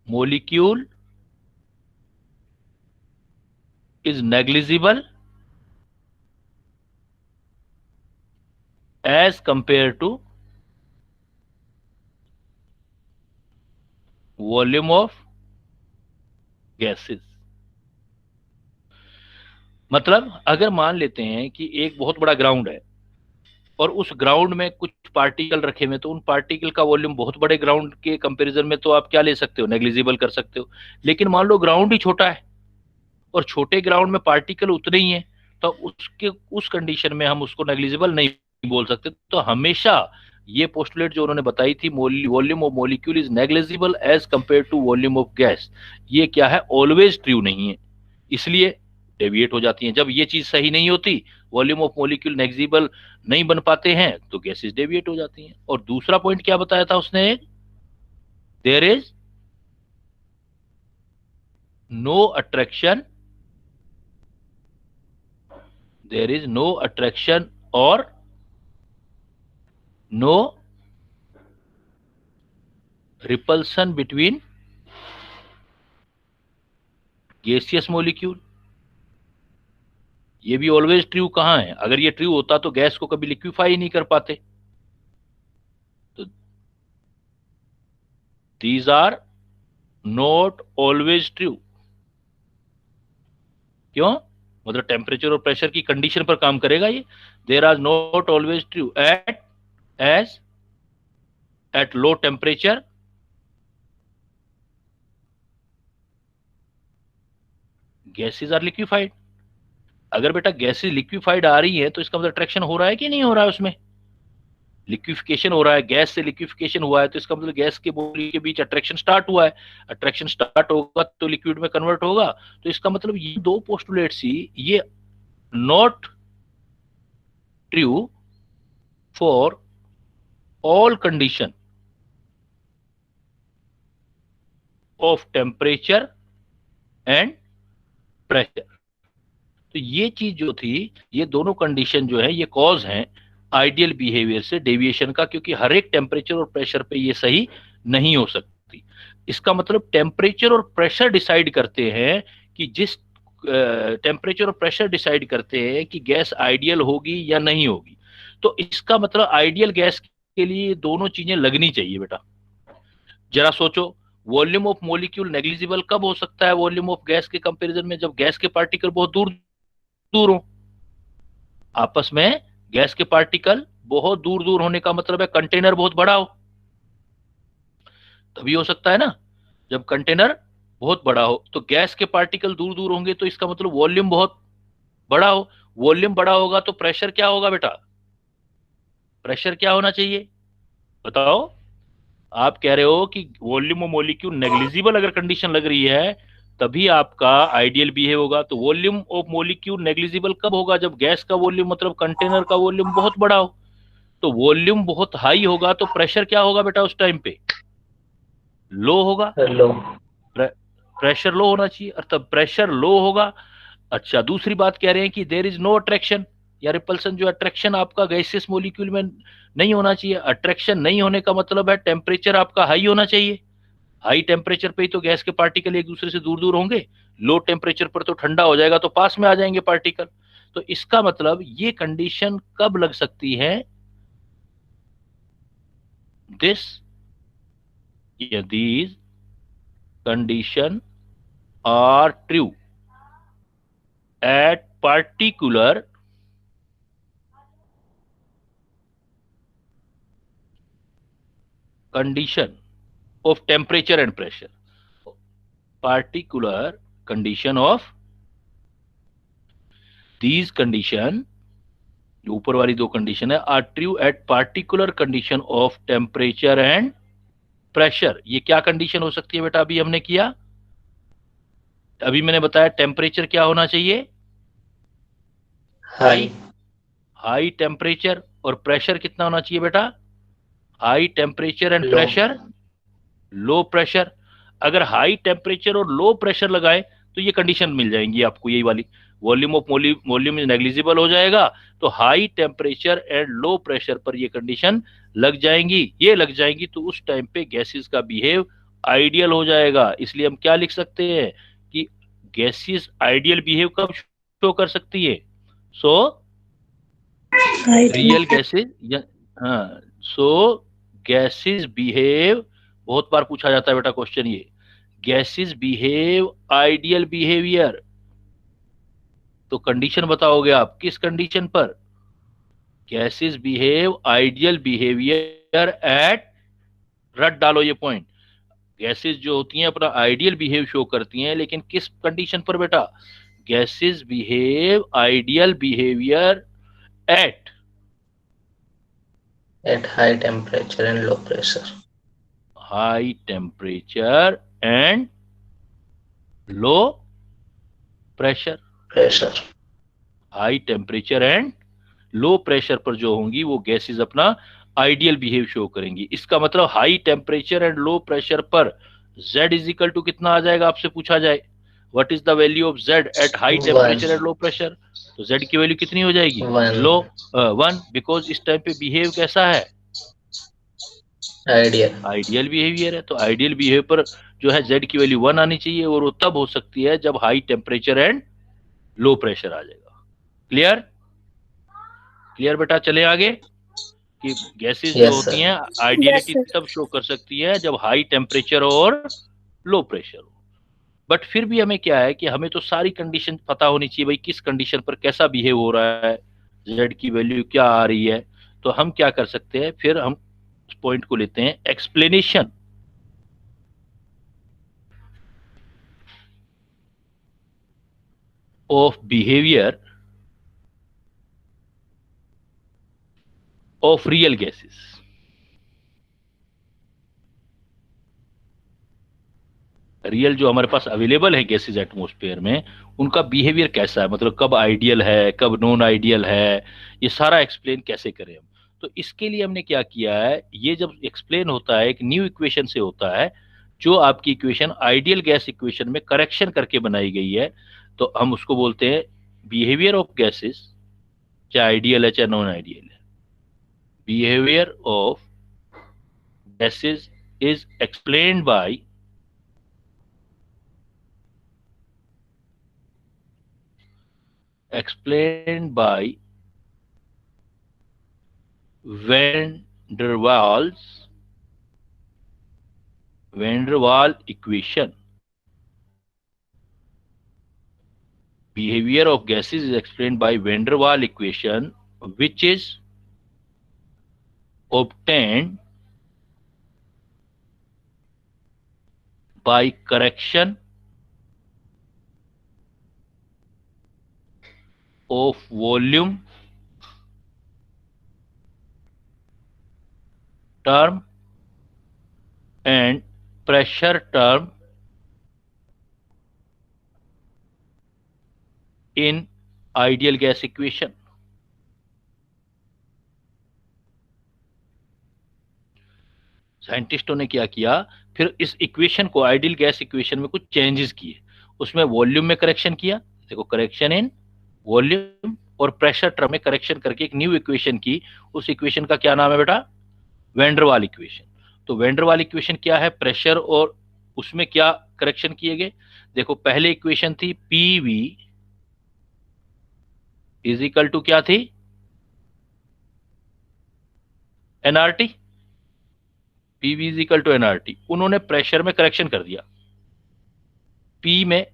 molecule is negligible as compared to volume of gases। मतलब अगर मान लेते हैं कि एक बहुत बड़ा ग्राउंड है और उस ग्राउंड में कुछ पार्टिकल रखे हुए, तो उन पार्टिकल का वॉल्यूम बहुत बड़े ग्राउंड के कंपैरिजन में तो आप क्या ले सकते हो? नेग्लिजिबल कर सकते हो। लेकिन मान लो ग्राउंड ही छोटा है और छोटे ग्राउंड में पार्टिकल उतने ही हैं, तो उसके उस कंडीशन में हम उसको नेग्लिजिबल नहीं बोल सकते। तो हमेशा ये पोस्टुलेट जो उन्होंने बताई थी, volume of molecule is negligible as compare to volume of gas, ये क्या है? ऑलवेज ट्रू नहीं है, इसलिए डेविएट हो जाती हैं। जब ये चीज सही नहीं होती, वॉल्यूम ऑफ मॉलिक्यूल नेग्लिजिबल नहीं बन पाते हैं, तो गैसेस डेविएट हो जाती हैं। और दूसरा पॉइंट क्या बताया था उसने? There is no attraction, there is no attraction or no repulsion between gaseous molecule। ये भी ऑलवेज ट्रू कहां है? अगर ये ट्रू होता तो गैस को कभी लिक्विफाई नहीं कर पाते। तो these are not always true. क्यों? मतलब टेम्परेचर और प्रेशर की कंडीशन पर काम करेगा ये। There are not always true at low temperature gases are liquefied. अगर बेटा गैसेज लिक्विफाइड आ रही है तो इसका मतलब अट्रैक्शन हो रहा है कि नहीं हो रहा है? उसमें लिक्विफिकेशन हो रहा है, गैस से लिक्विफिकेशन हुआ है, तो इसका मतलब गैस के मॉलिक्यूल के बीच अट्रैक्शन स्टार्ट हुआ है। अट्रैक्शन स्टार्ट होगा तो लिक्विड में कन्वर्ट होगा। तो इसका मतलब ये दो पोस्टुलेट्स ही ये not true for all condition of temperature and pressure. तो ये चीज जो थी, ये दोनों कंडीशन जो है ये कॉज है आइडियल बिहेवियर से डेविएशन का, क्योंकि हर एक टेम्परेचर और प्रेशर पे ये सही नहीं हो सकती। इसका मतलब टेम्परेचर और प्रेशर डिसाइड करते हैं कि जिस टेम्परेचर और प्रेशर डिसाइड करते हैं कि गैस आइडियल होगी या नहीं होगी। तो इसका मतलब आइडियल गैस के लिए दोनों चीजें लगनी चाहिए बेटा। जरा सोचो, वॉल्यूम ऑफ मॉलिक्यूल नेग्लिजिबल कब हो सकता है वॉल्यूम ऑफ गैस के कंपैरिजन में? जब गैस के पार्टिकल बहुत दूर दूर हो आपस में। गैस के पार्टिकल बहुत दूर दूर होने का मतलब है कंटेनर बहुत बड़ा हो, तभी हो सकता है ना। जब कंटेनर बहुत बड़ा हो तो गैस के पार्टिकल दूर दूर होंगे, तो इसका मतलब वॉल्यूम बहुत बड़ा हो। वॉल्यूम बड़ा होगा तो प्रेशर क्या होगा बेटा? प्रेशर क्या होना चाहिए बताओ? आप कह रहे हो कि वॉल्यूम ऑफ मॉलिक्यूल नेग्लिजिबल अगर कंडीशन लग रही है तभी आपका आइडियल बिहेव होगा। तो वॉल्यूम ऑफ मॉलिक्यूल नेग्लिजिबल कब होगा? जब गैस का वॉल्यूम मतलब कंटेनर का वॉल्यूम बहुत बड़ा हो। तो वॉल्यूम बहुत हाई होगा तो प्रेशर क्या होगा बेटा उस टाइम पे? लो होगा। लो। प्रेशर लो होना चाहिए, अर्थात प्रेशर लो होगा। अच्छा, दूसरी बात कह रहे हैं कि देयर इज नो अट्रैक्शन या रिपल्सन। जो अट्रैक्शन आपका गैसियस मॉलिक्यूल में नहीं होना चाहिए। अट्रैक्शन नहीं होने का मतलब है टेम्परेचर आपका हाई होना चाहिए। हाई टेम्परेचर पे ही तो गैस के पार्टिकल एक दूसरे से दूर दूर होंगे। लो टेम्परेचर पर तो ठंडा हो जाएगा तो पास में आ जाएंगे पार्टिकल। तो इसका मतलब ये कंडीशन कब लग सकती है? दिस या these condition are true at particular condition of temperature and pressure. Particular condition of these condition, जो ऊपर वाली दो कंडीशन है, are true at particular condition of temperature and pressure. ये क्या कंडीशन हो सकती है बेटा? अभी हमने किया, अभी मैंने बताया टेम्परेचर क्या होना चाहिए? हाई। High temperature. और प्रेशर कितना होना चाहिए बेटा? High temperature and low. Pressure low pressure. अगर हाई टेम्परेचर और लो प्रेशर लगाए तो ये कंडीशन मिल जाएंगी आपको, यही वाली। वॉल्यूम ऑफ वॉल्यूम नेग्लिजिबल हो जाएगा तो high temperature and low pressure पर ये कंडीशन लग जाएंगी। ये लग जाएंगी तो उस टाइम पे गैसेस का बिहेव आइडियल हो जाएगा। इसलिए हम क्या लिख सकते हैं कि गैसेस आइडियल बिहेव कब शो कर सकती है? सो रियल गैसेस, हाँ, सो गैसेस बिहेव, बहुत बार पूछा जाता है बेटा क्वेश्चन ये, गैसेस बिहेव आइडियल बिहेवियर। तो कंडीशन बताओगे आप किस कंडीशन पर? Gases behave ideal behaviour eight, रट डालो ये पॉइंट। गैसेस जो होती हैं अपना आइडियल बिहेव शो करती हैं, लेकिन किस कंडीशन पर बेटा? Gases behave ideal behaviour eight high temperature and low pressure. high temperature and low pressure. High temperature and low pressure पर जो होंगी वो गैसेस अपना आइडियल बिहेव शो करेंगी। इसका मतलब high temperature and low pressure पर Z इज इक्वल टू कितना आ जाएगा? आपसे पूछा जाए what is the value of Z at high temperature and low pressure, तो Z की वैल्यू कितनी हो जाएगी? लो 1, बिकॉज इस टाइम पे बिहेव कैसा है? आइडियल बिहेवियर है। तो आइडियल बिहेवियर पर जो है Z की वैल्यू 1 आनी चाहिए, और वो तब हो सकती है जब high temperature and low pressure आ जाएगा। क्लियर? क्लियर बेटा, चले आगे। कि गैसेस जो Yes, होती sir. हैं Yes, आइडियलिटी sir. तब शो कर सकती है जब हाई टेम्परेचर और लो प्रेशर हो। बट फिर भी हमें क्या है कि हमें तो सारी कंडीशन पता होनी चाहिए, भाई किस कंडीशन पर कैसा बिहेव हो रहा है, जेड की वैल्यू क्या आ रही है। तो हम क्या कर सकते हैं, फिर हम उस पॉइंट को लेते हैं, explanation of behaviour of real gases. Real जो हमारे पास अवेलेबल है गैसेस एटमॉस्फेयर में, उनका बिहेवियर कैसा है, मतलब कब आइडियल है, कब नॉन आइडियल है, ये सारा एक्सप्लेन कैसे करें हम। तो इसके लिए हमने क्या किया है, ये जब एक्सप्लेन होता है एक न्यू इक्वेशन से होता है, जो आपकी इक्वेशन आइडियल गैस इक्वेशन में करेक्शन करके बनाई गई है, तो हम उसको बोलते हैं बिहेवियर ऑफ गैसेस, चाहे आइडियल है चाहे नॉन आइडियल है। Behaviour of gases is explained bye van der Waal equation. Behavior of gases is explained by van der Waal equation, which is obtained by correction of volume term and pressure term in ideal gas equation. साइंटिस्टों ने क्या किया, फिर इस equation को ideal gas equation में कुछ changes किए, उसमें वॉल्यूम में करेक्शन किया, देखो करेक्शन इन वॉल्यूम, और प्रेशर टर्म में करेक्शन करके एक न्यू इक्वेशन की। उस इक्वेशन का क्या नाम है बेटा, वैन डर वाल इक्वेशन। तो वैन डर वाल इक्वेशन क्या है, प्रेशर और उसमें क्या करेक्शन किए गए। देखो पहले इक्वेशन थी P V is equal to क्या थी, NRT, P V is equal to NRT. उन्होंने प्रेशर में करेक्शन कर दिया, पी में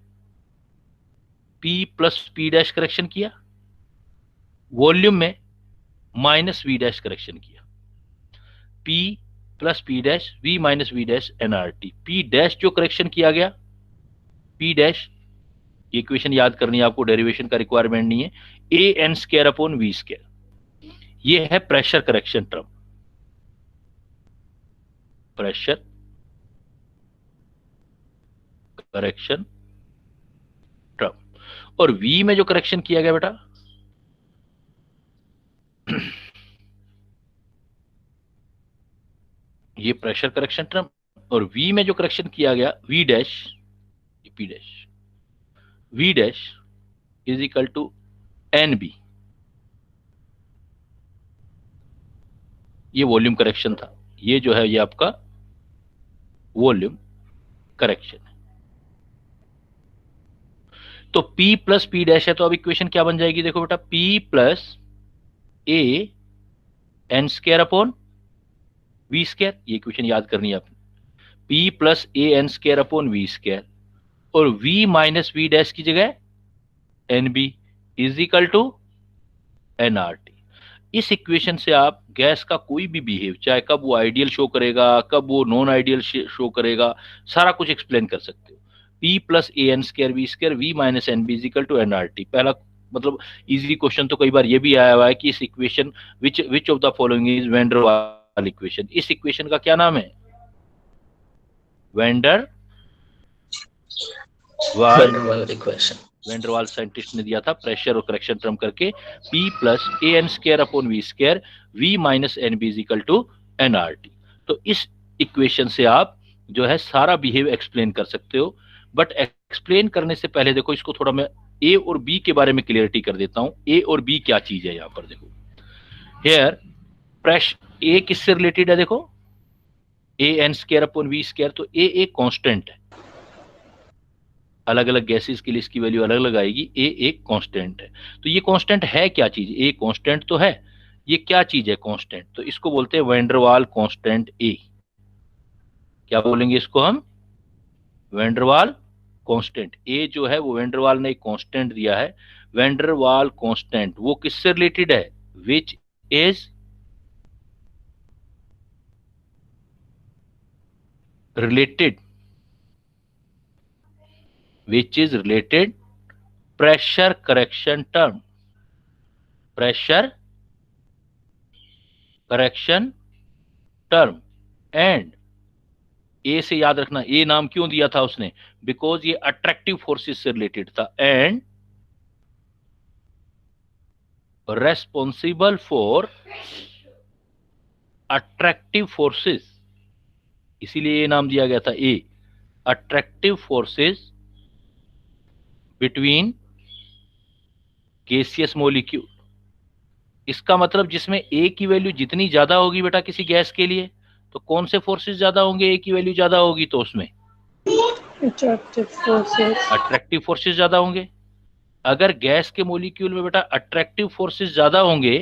P plus P dash correction किया, वॉल्यूम में माइनस वी डैश करेक्शन किया, P plus P dash V minus V dash NRT. P dash जो correction किया गया, पी डैश, ये इक्वेशन याद करनी है आपको, डेरिवेशन का रिक्वायरमेंट नहीं है, a N square upon V square, ये है pressure correction term, pressure correction term. और V में जो करेक्शन किया गया बेटा, ये प्रेशर करेक्शन टर्म, और V में जो करेक्शन किया गया V dash, P dash, V dash is equal to NB, ये वॉल्यूम करेक्शन था, ये जो है ये आपका वॉल्यूम करेक्शन है। तो P प्लस पी डैश है, तो अब इक्वेशन क्या बन जाएगी, देखो बेटा P plus A N square upon V square, ये इक्वेशन याद करनी है आपने, P plus A N square upon V square, और V माइनस वी डैश की जगह NB is equal to NRT। इस इक्वेशन से आप गैस का कोई भी बिहेव, चाहे कब वो आइडियल शो करेगा, कब वो नॉन आइडियल शो करेगा, सारा कुछ एक्सप्लेन कर सकते हो। P plus A N square V square V minus N B is equal to NRT। पहला मतलब इजी क्वेश्चन तो कई बार ये भी आया हुआ है कि इस equation which of the following is Van der Waal equation. इस इक्वेशन का क्या नाम है, van der Van der Waal equation. Van der Waal scientist ने दिया था, प्रेशर और करेक्शन टर्म करके P plus A N square upon V square V minus N B is equal to NRT। तो इस इक्वेशन से आप जो है सारा बिहेव एक्सप्लेन कर सकते हो। बट एक्सप्लेन करने से पहले देखो, इसको थोड़ा मैं ए और बी के बारे में क्लियरिटी कर देता हूं। ए और बी क्या चीज है यहाँ पर, देखो हेयर प्रेशर, ए किससे रिलेटेड है, देखो a N square upon V square, तो ए एक कांस्टेंट है, अलग अलग गैसेस के लिए इसकी वैल्यू अलग अलग आएगी, ए एक कांस्टेंट है। तो ये कांस्टेंट है क्या चीज, ए कांस्टेंट तो है, ये क्या चीज है कांस्टेंट? तो इसको बोलते हैं वैन डर वाल कांस्टेंट ए। क्या बोलेंगे इसको हम? वैन डर वाल कांस्टेंट ए जो है वो वैन डर वाल ने एक कांस्टेंट दिया है। वैन डर वाल कांस्टेंट वो किससे रिलेटेड है? Which is related pressure correction term. Pressure correction term. And a से याद रखना, ए नाम क्यों दिया था उसने? बिकॉज ये अट्रैक्टिव फोर्सेस से रिलेटेड था। And responsible for attractive forces, इसीलिए ये नाम दिया गया था a. Attractive forces between gaseous molecule. इसका मतलब जिसमें ए की वैल्यू जितनी ज्यादा होगी बेटा किसी गैस के लिए, तो कौन से फोर्सेस ज्यादा होंगे? ए की वैल्यू ज्यादा होगी तो उसमें अट्रैक्टिव फोर्सेस ज्यादा होंगे। अगर गैस के मॉलिक्यूल में बेटा अट्रैक्टिव फोर्सेस ज्यादा होंगे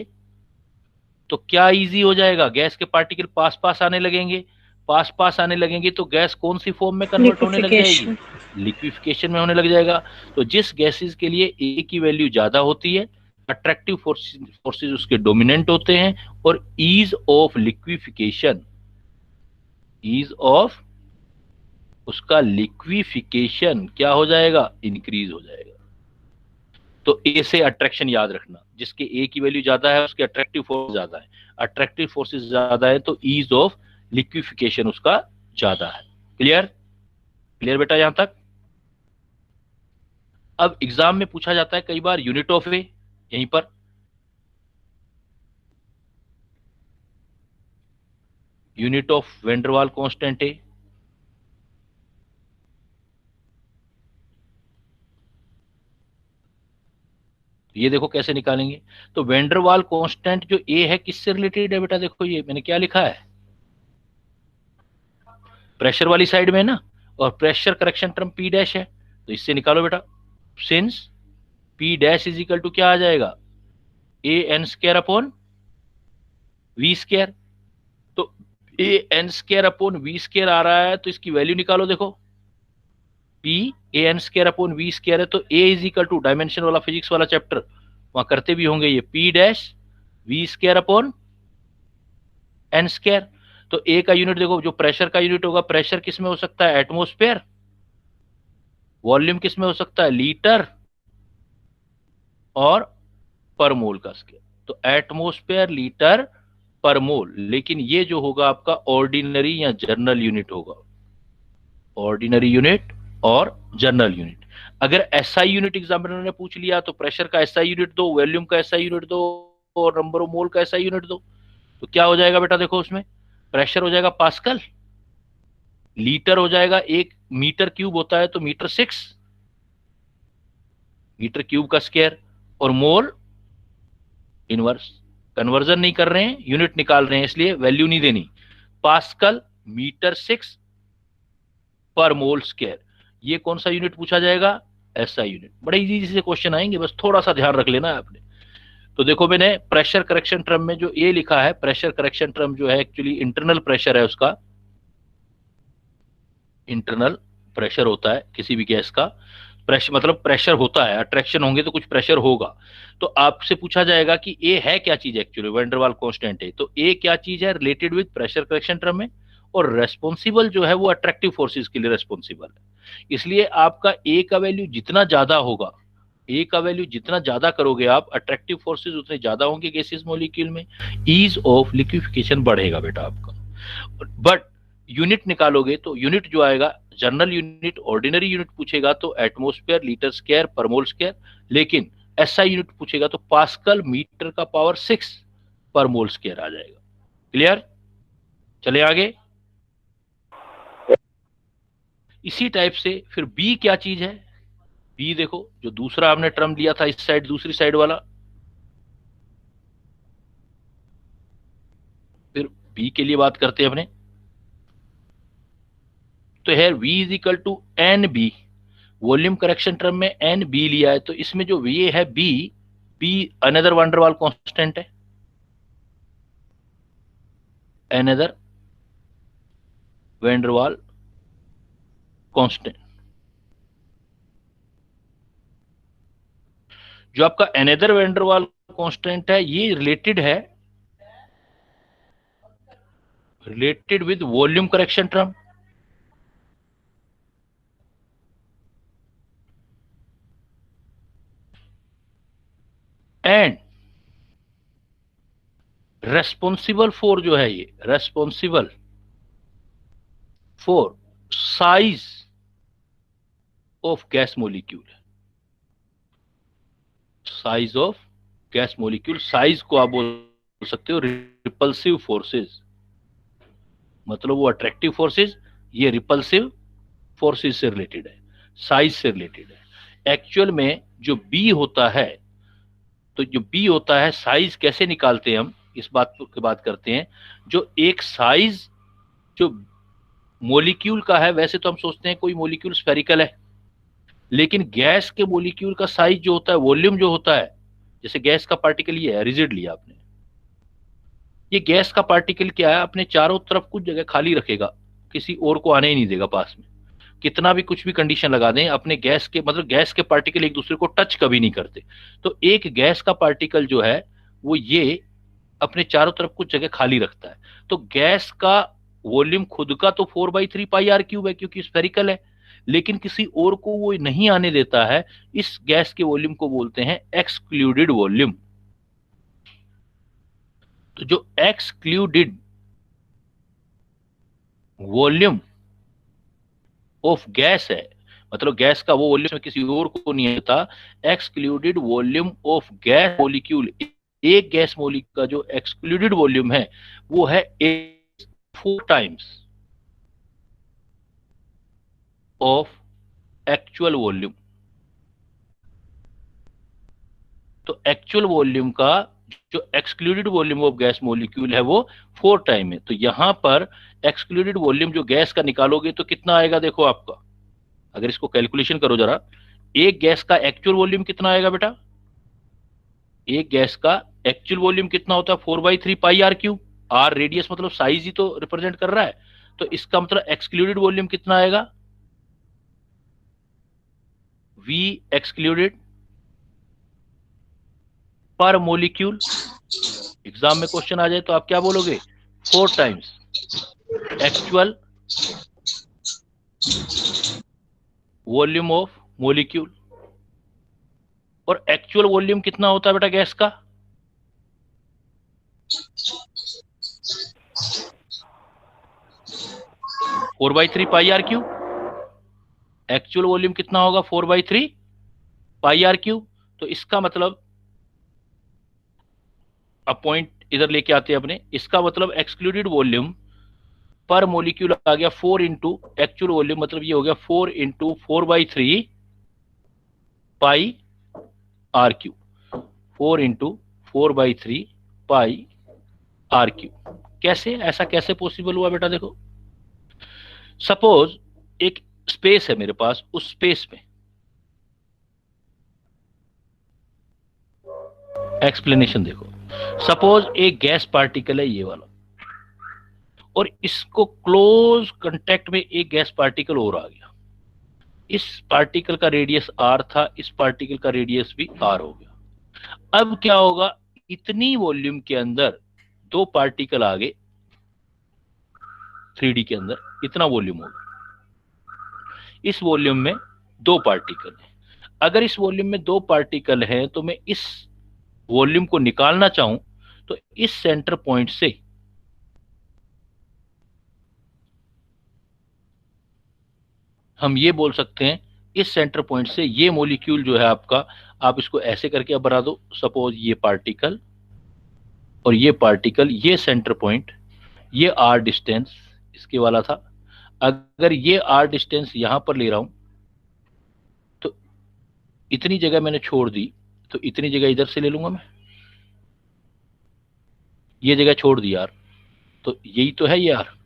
तो क्या इजी हो जाएगा? गैस के पार्टिकल पास पास आने लगेंगे। पास पास आने लगेंगे तो गैस कौन सी फॉर्म में कन्वर्ट होने लग जाएगी? लिक्विफिकेशन में होने लग जाएगा। तो जिस गैसेस के लिए ए की वैल्यू ज्यादा होती है, अट्रैक्टिव फोर्सेस उसके डोमिनेंट होते हैं, और ease of liquefaction, ease of उसका लिक्विफिकेशन क्या हो जाएगा? इंक्रीज हो जाएगा। तो ए से अट्रैक्शन याद रखना, जिसके ए की वैल्यू ज्यादा है उसके अट्रैक्टिव फोर्स ज्यादा है। अट्रैक्टिव फोर्सेस ज्यादा है तो ईज ऑफ लिक्विफिकेशन उसका ज्यादा है। क्लियर? क्लियर बेटा यहां तक? अब एग्जाम में पूछा जाता है कई बार यूनिट ऑफ ए, यहीं per unit of van der Waal constant ए। ये देखो कैसे निकालेंगे। तो वैन डर वाल कांस्टेंट जो ए है किससे रिलेटेड है बेटा? देखो ये मैंने क्या लिखा है, प्रेशर वाली साइड में है ना, और pressure correction term P dash है, तो इससे निकालो बेटा। Since P dash is equal to क्या आ जाएगा? A N square upon V square. तो a N square upon V square आ रहा है तो इसकी वैल्यू निकालो। देखो P a N square upon V square है, तो a is equal to dimension वाला फिजिक्स वाला चैप्टर वहां करते भी होंगे, ये P dash we square upon N square. तो ए का यूनिट देखो, जो प्रेशर का यूनिट होगा, प्रेशर किस में हो सकता है? एटमॉस्फेयर। वॉल्यूम किस में हो सकता है? लीटर और पर मोल का स्केल। तो एटमॉस्फेयर, लीटर, पर मोल। लेकिन ये जो होगा आपका ऑर्डिनरी या जर्नल यूनिट होगा, ऑर्डिनरी यूनिट और जर्नल यूनिट। अगर एसआई यूनिट एग्जामिनर ने पूछ लिया तो प्रेशर का एसआई यूनिट दो, वॉल्यूम का एसआई यूनिट दो, और नंबर ऑफ मोल का एसआई यूनिट दो, तो क्या हो जाएगा बेटा? देखो उसमें प्रेशर हो जाएगा पास्कल, लीटर हो जाएगा, एक मीटर क्यूब होता है तो मीटर 6 मीटर क्यूब का स्क्वायर, और मोल इनवर्स। कन्वर्जन नहीं कर रहे हैं, यूनिट निकाल रहे हैं, इसलिए वैल्यू नहीं देनी। पास्कल मीटर 6 पर मोल स्क्वायर, ये कौन सा यूनिट पूछा जाएगा? SI unit. बड़े इजी से क्वेश्चन आएंगे, बस थोड़ा सा ध्यान रख लेना है आपने। तो देखो मैंने प्रेशर करेक्शन टर्म में जो ए लिखा है, प्रेशर करेक्शन टर्म जो है एक्चुअली इंटरनल प्रेशर है, उसका इंटरनल प्रेशर होता है किसी भी गैस का। प्रेशर मतलब प्रेशर होता है, अट्रैक्शन होंगे तो कुछ प्रेशर होगा। तो आपसे पूछा जाएगा कि ए है क्या चीज actually? Van der Waal constant है, तो ए क्या चीज है related with pressure correction term में, और रेस्पॉन्सिबल जो है वो अट्रैक्टिव फोर्सेस के लिए रेस्पॉन्सिबल है। इसलिए आपका ए का वैल्यू जितना ज्यादा होगा, ए का वैल्यू जितना ज्यादा करोगे आप, अट्रैक्टिव फोर्सेस उतने ज्यादा होंगे गैसेस मॉलिक्यूल में, ईज ऑफ लिक्विफिकेशन बढ़ेगा बेटा आपका। बट यूनिट निकालोगे तो यूनिट जो आएगा, जर्नल यूनिट, ऑर्डिनरी यूनिट पूछेगा तो एटमॉस्फेयर, लीटर स्क्वायर, पर मोल स्क्वायर। लेकिन एसआई यूनिट पूछेगा तो पास्कल, मीटर का पावर 6 पर मोल स्क्वायर आ जाएगा। क्लियर? चले आगे। इसी टाइप से फिर बी क्या चीज है? बी देखो, जो दूसरा हमने टर्म लिया था इस साइड, दूसरी साइड वाला, फिर बी के लिए बात करते हैं अपने। तो है V is equal to N B, volume correction term में एन बी लिया है, तो इसमें जो V है be another van der Waal constant है। another van der Waal constant। जो आपका another van der Waal constant है ये related with volume correction term. And responsible for जो है ये responsible for size of gas molecule. Size of gas molecule, size को आप बोल सकते हो रिपल्सिव फोर्सेस, मतलब वो अट्रैक्टिव फोर्सेस, ये रिपल्सिव फोर्सेस से रिलेटेड है, साइज से रिलेटेड है। एक्चुअल में जो बी होता है, तो जो बी होता है साइज कैसे निकालते हैं हम, इस बात की बात करते हैं। जो एक साइज जो मॉलिक्यूल का है, वैसे तो हम सोचते हैं कोई मॉलिक्यूल स्फेरिकल है, लेकिन गैस के मॉलिक्यूल का साइज जो होता है, वॉल्यूम जो होता है, जैसे गैस का पार्टिकल ये है, रिजिड लिया आपने, ये गैस का पार्टिकल क्या है, अपने चारों तरफ कुछ जगह खाली रखेगा, किसी और को आने ही नहीं देगा पास में। कितना भी कुछ भी कंडीशन लगा दें, अपने गैस के मतलब गैस के पार्टिकल एक दूसरे को टच कभी नहीं करते। तो एक गैस का पार्टिकल जो है वो ये अपने चारों तरफ कुछ जगह खाली रखता है। तो गैस का वॉल्यूम खुद का तो 4/3 पाई आर क्यूब है क्योंकि स्फेरिकल है, लेकिन किसी और को वो नहीं आने देता है। इस गैस के वॉल्यूम को बोलते हैं एक्सक्लूडेड वॉल्यूम। तो जो एक्सक्लूडेड वॉल्यूम ऑफ गैस है, मतलब गैस का वो वॉल्यूम किसी और को नहीं आता, excluded volume of gas molecule, एक गैस मॉलिक्यूल का जो एक्सक्लूडेड वॉल्यूम है वो है 4 टाइम्स ऑफ एक्चुअल वॉल्यूम। तो एक्चुअल वॉल्यूम का जो excluded volume of gas molecule है वो 4 टाइम है। तो यहां पर एक्सक्लूडेड वॉल्यूम जो गैस का निकालोगे तो कितना आएगा, देखो आपका, अगर इसको कैलकुलेशन करो जरा, एक गैस का एक्चुअल वॉल्यूम कितना आएगा बेटा, एक गैस का एक्चुअल वॉल्यूम कितना होता है 4/3 pi R cube. Are radius मतलब साइज ही तो रिप्रेजेंट कर रहा है, तो इसका मतलब एक्सक्लूडेड वॉल्यूम कितना आएगा, V excluded per molecule. Exam में क्वेश्चन आ जाए तो आप क्या बोलोगे, 4 times actual volume of molecule. और एक्चुअल वॉल्यूम कितना होता है बेटा गैस का, four by three pi R cube. Actual volume कितना होगा 4/3 पाई आर क्यूब। तो इसका मतलब, अब पॉइंट इधर लेके आते हैं अपने, इसका मतलब एक्सक्लूडेड वॉल्यूम पर मॉलिक्यूल आ गया 4 इंटू एक्चुअल वॉल्यूम, मतलब ये हो गया 4 into 4/3 pi R cube, 4 into 4/3 pi R cube. कैसे, ऐसा कैसे पॉसिबल हुआ बेटा, देखो सपोज एक स्पेस है मेरे पास, उस स्पेस में एक्सप्लेनेशन देखो, सपोज एक गैस पार्टिकल है ये वाला, और इसको क्लोज कांटेक्ट में एक गैस पार्टिकल और आ गया। इस पार्टिकल का रेडियस आर था, इस पार्टिकल का रेडियस भी आर हो गया। अब क्या होगा, इतनी वॉल्यूम के अंदर 2 पार्टिकल आ गए, 3D के अंदर इतना वॉल्यूम होगा, इस वॉल्यूम में 2 पार्टिकल हैं। अगर इस वॉल्यूम में 2 पार्टिकल हैं तो मैं इस वॉल्यूम को निकालना चाहूं तो इस सेंटर पॉइंट से हम ये बोल सकते हैं, इस सेंटर पॉइंट से ये मॉलिक्यूल जो है आपका, आप इसको ऐसे करके अब बना दो, सपोज ये पार्टिकल और ये पार्टिकल, ये सेंटर पॉइंट, ये आर डिस्टेंस इसके वाला था। अगर ये आर डिस्टेंस यहां पर ले रहा हूं तो इतनी जगह मैंने छोड़ दी, तो इतनी जगह इधर से ले लूंगा मैं, ये जगह छोड़ दी यार, तो यही तो है ये आर।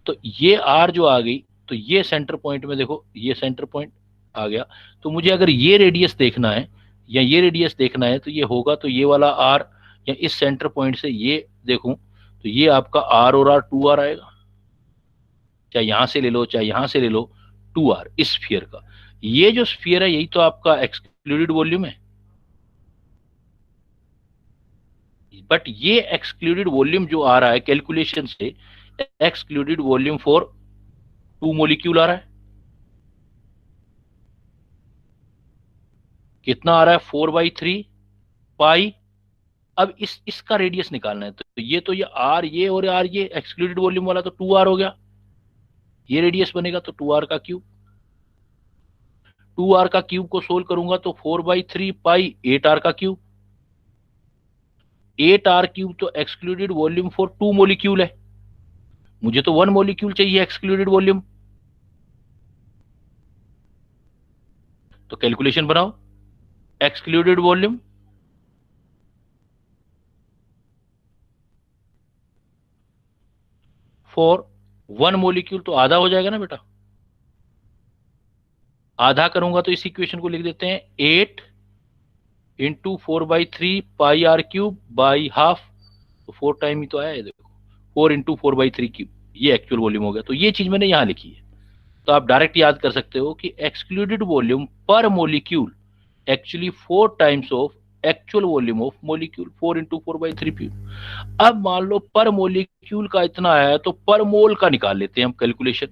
तो ये आर जो आ गई, तो ये सेंटर पॉइंट में देखो, ये सेंटर पॉइंट आ गया। तो मुझे अगर ये रेडियस देखना है या ये रेडियस देखना है तो ये होगा, तो ये वाला आर या इस सेंटर पॉइंट से ये देखूं तो ये आपका R और R 2R आएगा, चाहे यहां से ले लो चाहे यहां से ले लो, 2R इस स्फीयर का। ये जो स्फीयर है यही तो आपका एक्सक्लूडेड वॉल्यूम है, बट ये एक्सक्लूडेड वॉल्यूम जो आ रहा है कैलकुलेशन से, एक्सक्लूडेड वॉल्यूम फॉर 2 मॉलिक्यूल आ रहा है। कितना आ रहा है? 4/3 पाई। अब इसका रेडियस निकालना है, तो ये आर ये और आर ये एक्सक्लूडेड वॉल्यूम वाला तो 2R हो गया, ये रेडियस बनेगा तो 2R का क्यूब। 2R का क्यूब को सोल्व करूंगा तो 4/3 पाई 8R का क्यूब। 8R क्यूब तो एक्सक्लूडेड वॉल्यूम फॉर 2 मॉलिक्यूल है, मुझे तो 1 मॉलिक्यूल चाहिए एक्सक्लूडेड वॉल्यूम। तो कैलकुलेशन बनाओ, एक्सक्लूडेड वॉल्यूम फॉर 1 मॉलिक्यूल तो आधा हो जाएगा ना बेटा, आधा करूंगा तो इस इक्वेशन को लिख देते हैं 8 into 4/3 pi R cube by half, तो 4 टाइम ही तो आया है, देखो 4 इंटू 4/3 क्यूब, ये एक्चुअल वॉल्यूम हो गया। तो ये चीज मैंने यहां लिखी है, तो आप डायरेक्ट याद कर सकते हो कि एक्सक्लूडेड वॉल्यूम पर molecule actually 4 times of actual volume of molecule, 4 into 4/3 cube. अब मान लो पर मॉलिक्यूल का इतना आया है तो पर मोल का निकाल लेते हैं हम calculation.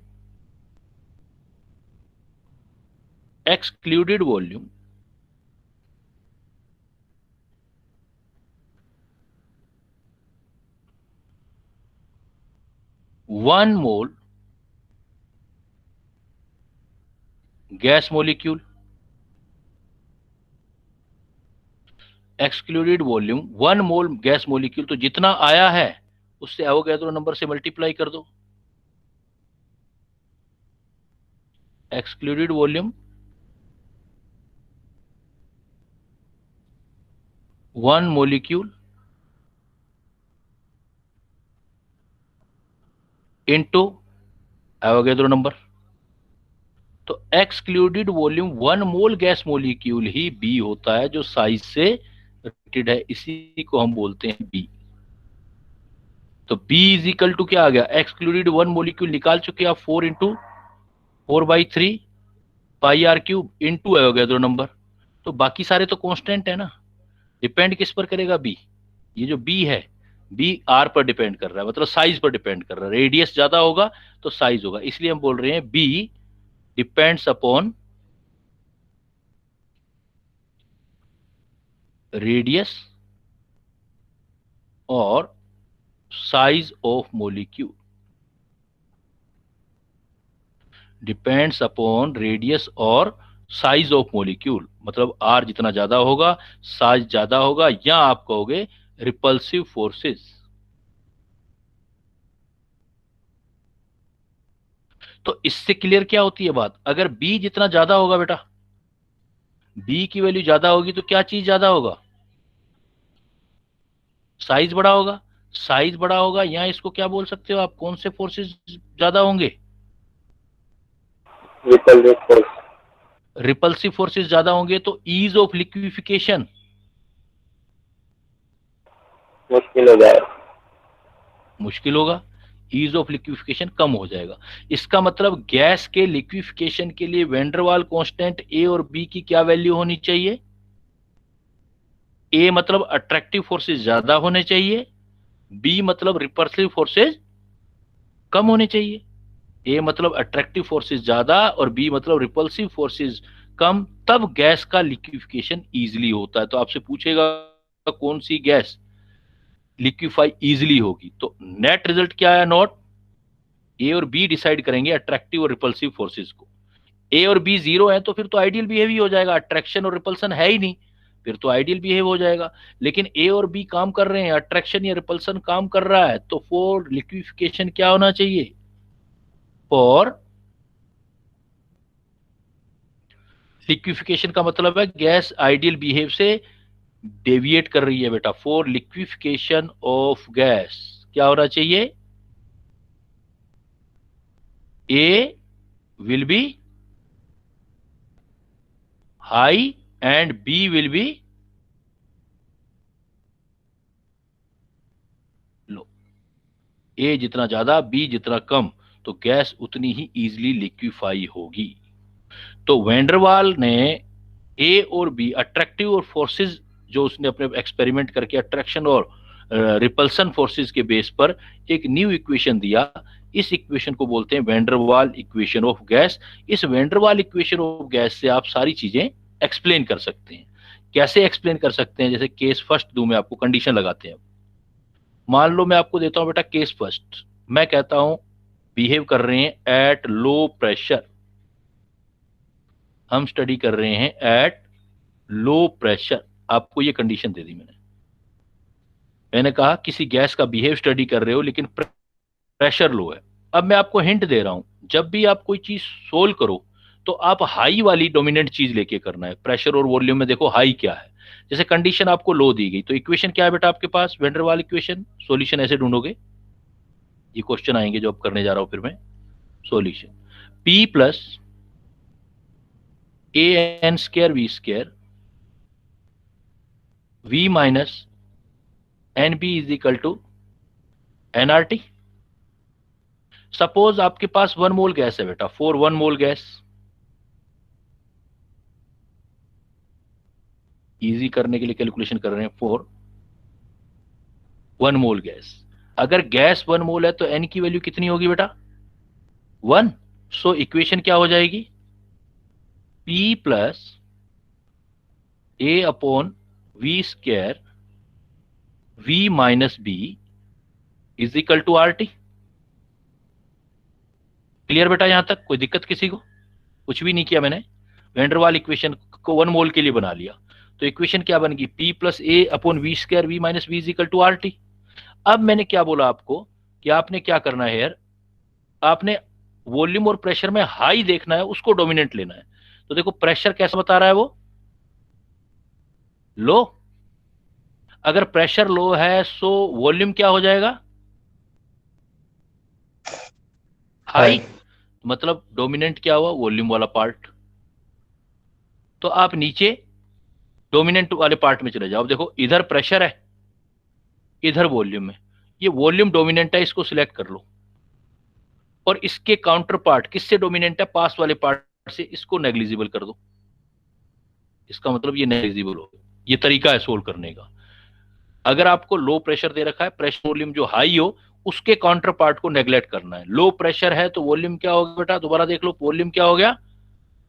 Excluded volume one mole gas molecule, excluded volume 1 mole gas molecule, तो जितना आया है उससे एवोगैड्रो नंबर से मल्टीप्लाई कर दो। Excluded volume 1 molecule into Avogadro number. तो excluded volume 1 mole gas molecule ही बी होता है, जो साइज से रिलेटेड है, इसी को हम बोलते हैं बी। तो बी इज इक्वल टू क्या आ गया? एक्सक्लूडेड 1 मॉलिक्यूल निकाल चुके आप, 4 इंटू 4/3 पाई R cube into Avogadro number. तो बाकी सारे तो कांस्टेंट है ना, डिपेंड किस पर करेगा? बी। ये जो बी है, बी आर पर डिपेंड कर रहा है, मतलब साइज पर डिपेंड कर रहा है। रेडियस ज्यादा होगा तो साइज होगा, इसलिए हम बोल रहे हैं बी डिपेंड्स अपॉन रेडियस और size of molecule. Depends upon radius और साइज ऑफ मॉलिक्यूल, मतलब आर जितना ज्यादा होगा साइज ज्यादा होगा, या आप कहोगे रिपल्सिव फोर्सेस। तो इससे क्लियर क्या होती है बात? अगर बी जितना ज्यादा होगा बेटा, बी की वैल्यू ज्यादा होगी तो क्या चीज ज्यादा होगा? साइज बड़ा होगा। साइज बड़ा होगा, या इसको क्या बोल सकते हो आप, कौन से फोर्सेस ज्यादा होंगे? Repulsive force. रिपल्सिव फोर्सेस ज्यादा होंगे, तो ईज ऑफ लिक्विफिकेशन मुश्किल हो जाएगा। मुश्किल होगा, ईज ऑफ लिक्विफिकेशन कम हो जाएगा। इसका मतलब गैस के लिक्विफिकेशन के लिए वेंडरवाल कांस्टेंट ए और बी की क्या वैल्यू होनी चाहिए? ए मतलब अट्रैक्टिव फोर्सेस ज्यादा होने चाहिए, बी मतलब रिपल्सिव फोर्सेस कम होने चाहिए। ए मतलब अट्रैक्टिव फोर्सेस ज्यादा और बी मतलब रिपल्सिव फोर्सेस कम, तब गैस का लिक्विफिकेशन इजीली होता है। तो आपसे पूछेगा कौन सी गैस लिक्विफाई इजीली होगी, तो नेट रिजल्ट क्या आया? नॉट। ए और बी डिसाइड करेंगे अट्रैक्टिव और रिपल्सिव फोर्सेस को। ए और बी जीरो है तो फिर तो आइडियल बिहेव ही हो जाएगा, अट्रैक्शन और रिपल्सन है ही नहीं, फिर तो आइडियल बिहेव हो जाएगा। लेकिन ए और बी काम कर रहे हैं, अट्रैक्शन या रिपल्सन काम कर रहा है, तो फॉर लिक्विफिकेशन क्या होना चाहिए? फॉर लिक्विफिकेशन का मतलब है गैस आइडियल बिहेव से डेविएट कर रही है बेटा। फॉर लिक्विफिकेशन ऑफ गैस क्या होना चाहिए? A will be high and b will be low. A जितना ज्यादा बी जितना कम, तो गैस उतनी ही इजीली लिक्विफाई होगी। तो वेंडरवाल ने ए और बी अट्रैक्टिव और फोर्सेस जो उसने अपने एक्सपेरिमेंट करके अट्रैक्शन और रिपल्सन फोर्सेस के बेस पर एक न्यू इक्वेशन दिया। इस इक्वेशन को बोलते हैं वेंडरवाल इक्वेशन ऑफ गैस। इस वेंडरवाल इक्वेशन ऑफ गैस से आप सारी चीजें एक्सप्लेन कर सकते हैं। कैसे एक्सप्लेन कर सकते हैं? जैसे केस फर्स्ट दूं मैं आपको, कंडीशन लगाते हैं। मान लो मैं आपको देता हूं बेटा केस फर्स्ट, मैं कहता हूं बिहेव कर रहे हैं एट लो प्रेशर, हम स्टडी कर रहे हैं एट लो प्रेशर। आपको ये कंडीशन दे दी मैंने कहा किसी गैस का बिहेव स्टडी कर रहे हो लेकिन प्रेशर लो है। अब मैं आपको हिंट दे रहा हूं, जब भी आप कोई चीज सोल्व करो तो आप हाई वाली डोमिनेंट चीज लेके करना है। प्रेशर और वॉल्यूम में देखो हाई क्या है। जैसे कंडीशन आपको लो दी गई, तो इक्वेशन क्या है बेटा आपके पास? Van der Waals equation. सॉल्यूशन ऐसे ढूंढोगे, ये क्वेश्चन आएंगे जो अब करने जा रहा हूं फिर मैं। Solution P plus A N square V square V minus N B is equal to NRT। Suppose आपके पास 1 मोल गैस है बेटा, 1 मोल गैस, इजी करने के लिए कैलकुलेशन कर रहे हैं। 1 मोल गैस, अगर गैस 1 मोल है तो एन की वैल्यू कितनी होगी बेटा? 1। सो इक्वेशन क्या हो जाएगी? P plus A upon V square V minus B is equal to RT। Clear बेटा? यहां तक कोई दिक्कत किसी को? कुछ भी नहीं किया मैंने, वेंडरवाल इक्वेशन को 1 मोल के लिए बना लिया। तो इक्वेशन क्या बन गई? P plus A upon V square V minus B is equal to RT। अब मैंने क्या बोला आपको कि आपने क्या करना है यार, आपने वॉल्यूम और प्रेशर में हाई देखना है, उसको डोमिनेंट लेना है। तो देखो प्रेशर कैसा बता रहा है वो? लो। अगर प्रेशर लो है सो वॉल्यूम क्या हो जाएगा? हाई। मतलब डोमिनेंट क्या हुआ? वॉल्यूम वाला पार्ट। तो आप नीचे डोमिनेंट वाले पार्ट में चले जाओ। देखो इधर प्रेशर है, इधर वॉल्यूम है, ये वॉल्यूम डोमिनेंट है, इसको सिलेक्ट कर लो। और इसके काउंटर पार्ट किससे डोमिनेंट है? पास वाले पार्ट से, इसको नेग्लिजिबल कर दो। इसका मतलब ये नेग्लिजिबल हो। ये तरीका है सोल्व करने का। अगर आपको लो प्रेशर दे रखा है, प्रेशर वॉल्यूम जो हाई हो उसके काउंटर पार्ट को नेग्लेक्ट करना है। लो प्रेशर है तो वॉल्यूम क्या होगा बेटा? दोबारा देख लो, वॉल्यूम क्या हो गया?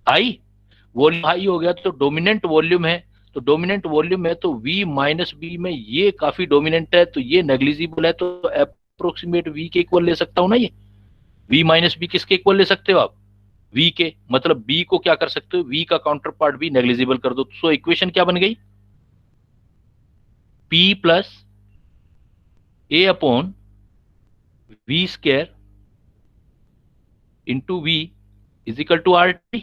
हाई। वॉल्यूम हाई हो गया तो डोमिनेंट वॉल्यूम है, तो डोमिनेंट वॉल्यूम है तो V माइनस बी में ये काफी डोमिनेंट है, तो ये नेग्लिजिबल है, तो अप्रोक्सीमेट V के इक्वल ले सकता हूं ना। ये V माइनस बी किसके इक्वल ले सकते हो आप? V के। मतलब B को क्या कर सकते हो? V का काउंटर पार्ट भी नेग्लिजिबल कर दो। सो इक्वेशन क्या बन गई? P plus A upon V square into V is equal to RT।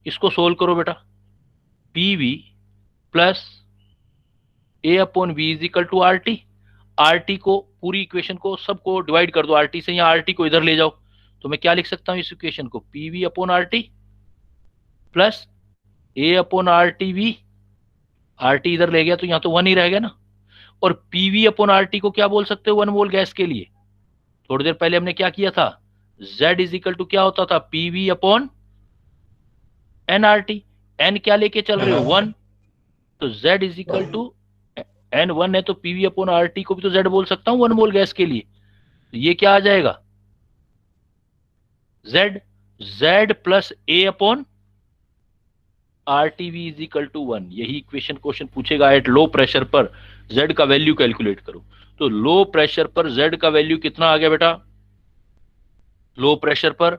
इसको सोल्व करो बेटा। PV plus A upon V is equal to RT। RT को पूरी इक्वेशन को सबको डिवाइड कर दो RT से, यहाँ RT को इधर ले जाओ। तो मैं क्या लिख सकता हूं इस इक्वेशन को? PV upon RT plus A upon RTV। RT इधर ले गया तो यहाँ तो 1 ही रह गया ना। और PV अपॉन RT को क्या बोल सकते हो 1 मोल गैस के लिए? थोड़ी देर पहले हमने क्या किया था? Z इज इक्वल टू क्या होता था? PV upon NRT। N क्या लेके चल रहे हो? 1। तो Z is equal to N 1 है तो PV अपॉन RT को भी तो Z बोल सकता हूं 1 मोल गैस के लिए। तो ये क्या आ जाएगा? Z plus A upon RTV is equal to 1। यही इक्वेशन क्वेश्चन पूछेगा। एट लो प्रेशर पर Z का वैल्यू कैलकुलेट करो। तो लो प्रेशर पर Z का वैल्यू कितना आ गया बेटा? लो प्रेशर पर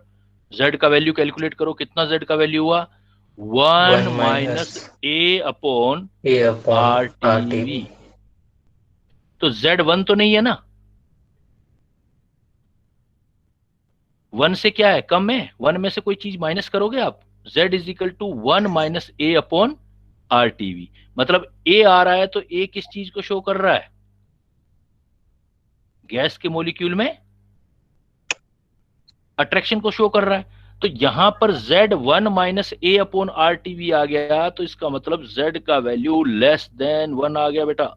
Z का वैल्यू कैलकुलेट करो। कितना Z का वैल्यू हुआ? 1 माइनस ए अपॉन RTV। तो Z 1 तो नहीं है ना? 1 से क्या है? कम है। 1 में से कोई चीज माइनस करोगे आप? Z is equal to 1 minus A upon RTV। मतलब A आ रहा है तो A किस चीज को शो कर रहा है? गैस के मॉलिक्यूल में अट्रैक्शन को शो कर रहा है। तो यहां पर Z 1 माइनस ए अपॉन RTV आ गया, तो इसका मतलब Z का वैल्यू लेस देन 1 आ गया बेटा।